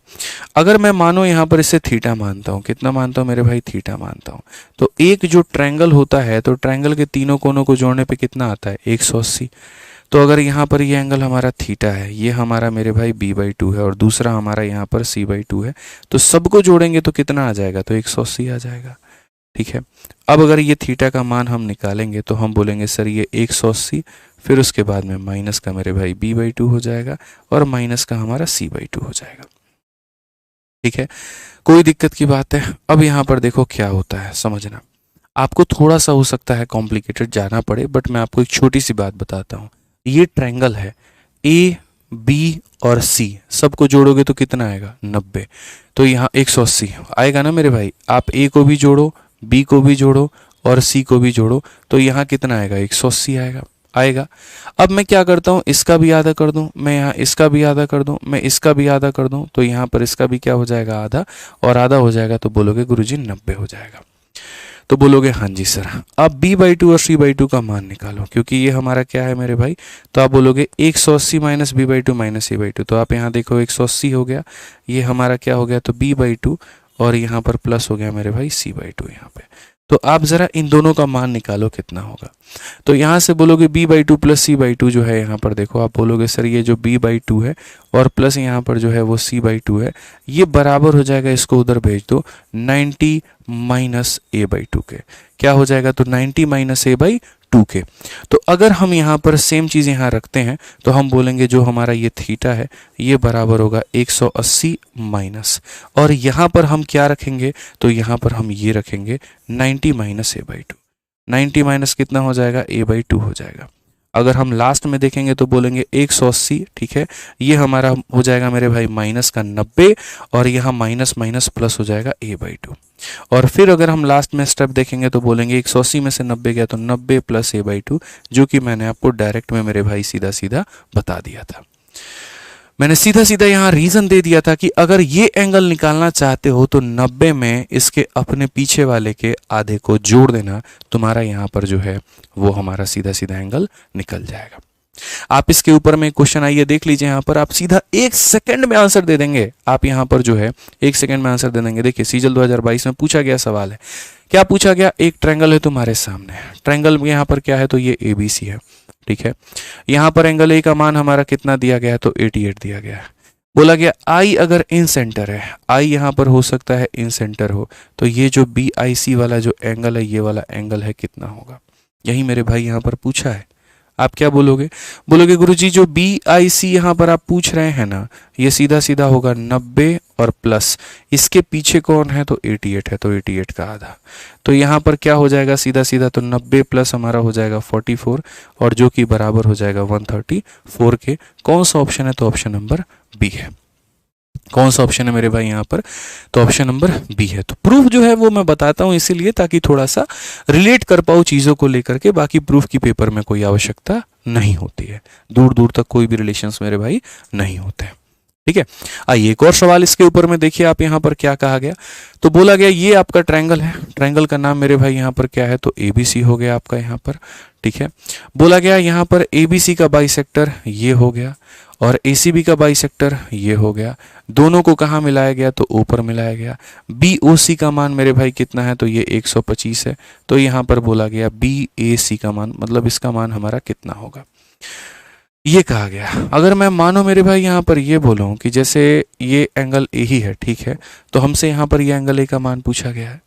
अगर मैं मानो यहाँ पर इसे थीटा मानता हूँ, कितना मानता हूँ मेरे भाई थीटा मानता हूँ, तो एक जो ट्रायंगल होता है तो ट्रायंगल के तीनों कोनों को जोड़ने पे कितना आता है 180। तो अगर यहाँ पर ये एंगल हमारा थीटा है, ये हमारा मेरे भाई b/2 है और दूसरा हमारा यहाँ पर c/2 है, तो सबको जोड़ेंगे तो कितना आ जाएगा, तो 180 आ जाएगा। ठीक है, अब अगर ये थीटा का मान हम निकालेंगे तो हम बोलेंगे सर ये 180, फिर उसके बाद में माइनस का मेरे भाई b/2 हो जाएगा और माइनस का हमारा c/2 हो जाएगा। ठीक है, कोई दिक्कत की बात है। अब यहाँ पर देखो क्या होता है, समझना। आपको थोड़ा सा हो सकता है कॉम्प्लिकेटेड जाना पड़े, बट मैं आपको एक छोटी सी बात बताता हूँ। ये ट्रायंगल है ए, बी और सी, सबको जोड़ोगे तो कितना आएगा, 90। तो यहाँ 180 आएगा ना मेरे भाई। आप ए को भी जोड़ो, बी को भी जोड़ो और सी को भी जोड़ो, तो यहाँ कितना आएगा, 180 आएगा। अब मैं क्या करता हूँ, इसका भी आधा कर दूं, मैं यहाँ इसका भी आधा कर दूं, मैं इसका भी आधा कर दूं, तो यहाँ पर इसका भी क्या हो जाएगा, आधा, और आधा हो जाएगा तो बोलोगे गुरुजी 90 हो जाएगा। तो बोलोगे हाँ जी सर। अब b/2 और c/2 का मान निकालो, क्योंकि ये हमारा क्या है मेरे भाई, तो आप बोलोगे 180 माइनस b/2 माइनस c/2, तो आप यहाँ देखो 180 हो गया, ये हमारा क्या हो गया, तो b/2 और यहाँ पर प्लस हो गया मेरे भाई c/2 यहाँ पे। तो आप ज़रा इन दोनों का मान निकालो कितना होगा। तो यहाँ से बोलोगे b/2 प्लस c/2 जो है, यहाँ पर देखो आप बोलोगे सर ये जो b/2 है और प्लस यहाँ पर जो है वो c/2 है, ये बराबर हो जाएगा, इसको उधर भेज दो, 90 माइनस a/2 के। क्या हो जाएगा, तो 90 माइनस a/2 के। तो अगर हम यहाँ पर सेम चीज़ यहाँ रखते हैं तो हम बोलेंगे जो हमारा ये थीटा है ये बराबर होगा 180 माइनस, और यहाँ पर हम क्या रखेंगे, तो यहाँ पर हम ये रखेंगे 90 माइनस a/2। 90 माइनस कितना हो जाएगा, a/2 हो जाएगा। अगर हम लास्ट में देखेंगे तो बोलेंगे 180, ठीक है, ये हमारा हो जाएगा मेरे भाई माइनस का 90, और यहाँ माइनस माइनस प्लस हो जाएगा a/2। और फिर अगर हम लास्ट में स्टेप देखेंगे तो बोलेंगे 180 में से 90 गया तो 90 प्लस a/2, जो कि मैंने आपको डायरेक्ट में मेरे भाई सीधा सीधा बता दिया था। मैंने सीधा सीधा यहाँ रीजन दे दिया था कि अगर ये एंगल निकालना चाहते हो तो 90 में इसके अपने पीछे वाले के आधे को जोड़ देना, तुम्हारा यहाँ पर जो है वो हमारा सीधा सीधा एंगल निकल जाएगा। आप इसके ऊपर में क्वेश्चन आइए देख लीजिए, यहाँ पर आप सीधा 1 सेकंड में आंसर दे देंगे। आप यहाँ पर जो है 1 सेकंड में आंसर दे देंगे। देखिए सीजल 2022 में पूछा गया सवाल है, क्या पूछा गया, एक ट्रायंगल है तुम्हारे सामने, ट्रायंगल यहाँ पर क्या है, तो ये ABC है, ठीक है। यहाँ पर एंगल ए का मान हमारा कितना दिया गया है, तो 88 दिया गया है। बोला गया आई अगर इन सेंटर है, आई यहाँ पर हो सकता है इन सेंटर हो, तो ये जो BIC वाला जो एंगल है, ये वाला एंगल है कितना होगा, यही मेरे भाई यहाँ पर पूछा है। आप क्या बोलोगे, बोलोगे गुरुजी जो BIC यहाँ पर आप पूछ रहे हैं ना, ये सीधा सीधा होगा 90 और प्लस इसके पीछे कौन है, तो 88 है, तो 88 का आधा। तो यहाँ पर क्या हो जाएगा सीधा सीधा, तो 90 प्लस हमारा हो जाएगा 44, और जो कि बराबर हो जाएगा 134 के। कौन सा ऑप्शन है, तो ऑप्शन नंबर बी है। कौन सा ऑप्शन है मेरे भाई यहाँ पर, तो ऑप्शन नंबर बी है। तो प्रूफ जो है वो मैं बताता हूँ इसीलिए ताकि थोड़ा सा रिलेट कर पाऊँ चीज़ों को लेकर के, बाकी प्रूफ की पेपर में कोई आवश्यकता नहीं होती है, दूर दूर तक कोई भी रिलेशंस मेरे भाई नहीं होते हैं। ठीक है, आइए एक और सवाल इसके ऊपर में देखिए आप यहाँ पर क्या कहा गया। तो बोला गया ये आपका ट्रायंगल है, ट्रायंगल का नाम मेरे भाई यहाँ पर क्या है, तो ABC हो गया आपका यहाँ पर, ठीक है। बोला गया यहाँ पर ABC का बाइसेक्टर ये हो गया और ACB का बाइसेक्टर ये हो गया, दोनों को कहाँ मिलाया गया, तो ऊपर मिलाया गया। BOC का मान मेरे भाई कितना है, तो ये 125 है, तो यहाँ पर बोला गया BAC का मान, मतलब इसका मान हमारा कितना होगा, ये कहा गया। अगर मैं मानो मेरे भाई यहाँ पर ये बोलूँ कि जैसे ये एंगल ए ही है, ठीक है, तो हमसे यहाँ पर ये एंगल ए का मान पूछा गया है।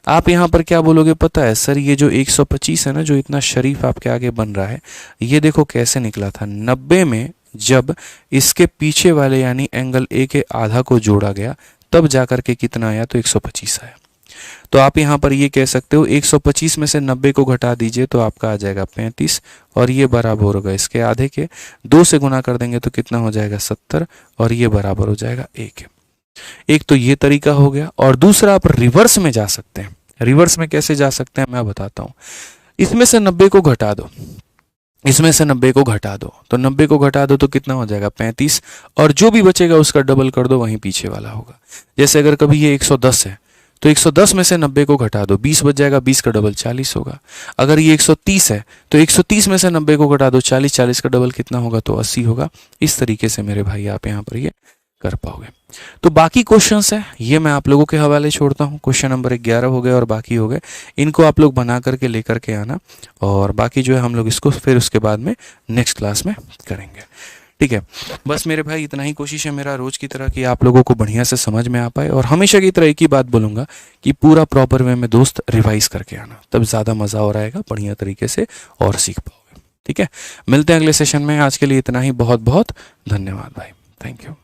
आप यहाँ पर क्या बोलोगे, पता है सर ये जो 125 है ना, जो इतना शरीफ आपके आगे बन रहा है, ये देखो कैसे निकला था, 90 में जब इसके पीछे वाले यानी एंगल ए के आधा को जोड़ा गया तब जाकर के कितना आया, तो 125 आया। तो आप यहाँ पर ये कह सकते हो 125 में से 90 को घटा दीजिए तो आपका आ जाएगा 35, और ये बराबर होगा इसके आधे के, 2 से गुना कर देंगे तो कितना हो जाएगा 70, और ये बराबर हो जाएगा 1। एक तो ये तरीका हो गया, और दूसरा आप रिवर्स में जा सकते हैं। रिवर्स में कैसे जा सकते हैं मैं बताता हूँ। इसमें से 90 को घटा दो, इसमें से 90 को घटा दो, तो 90 को घटा दो तो कितना हो जाएगा 35, और जो भी बचेगा उसका डबल कर दो, वहीं पीछे वाला होगा। जैसे अगर कभी ये 110 है तो 110 में से 90 को घटा दो, 20 बच जाएगा, 20 का डबल 40 होगा। अगर ये 130 है तो 130 में से 90 को घटा दो, 40 का डबल कितना होगा, तो 80 होगा। इस तरीके से मेरे भाई आप यहाँ पर ये कर पाओगे। तो बाकी क्वेश्चंस है ये मैं आप लोगों के हवाले छोड़ता हूँ। क्वेश्चन नंबर 11 हो गए और बाकी हो गए, इनको आप लोग बना करके लेकर के आना, और बाकी जो है हम लोग इसको फिर उसके बाद में नेक्स्ट क्लास में करेंगे। ठीक है, बस मेरे भाई इतना ही कोशिश है मेरा रोज की तरह कि आप लोगों को बढ़िया से समझ में आ पाए, और हमेशा की तरह एक ही बात बोलूँगा कि पूरा प्रॉपर वे में दोस्त रिवाइज करके आना, तब ज़्यादा मज़ा और आएगा, बढ़िया तरीके से और सीख पाओगे। ठीक है, मिलते हैं अगले सेशन में। आज के लिए इतना ही, बहुत बहुत धन्यवाद भाई, थैंक यू।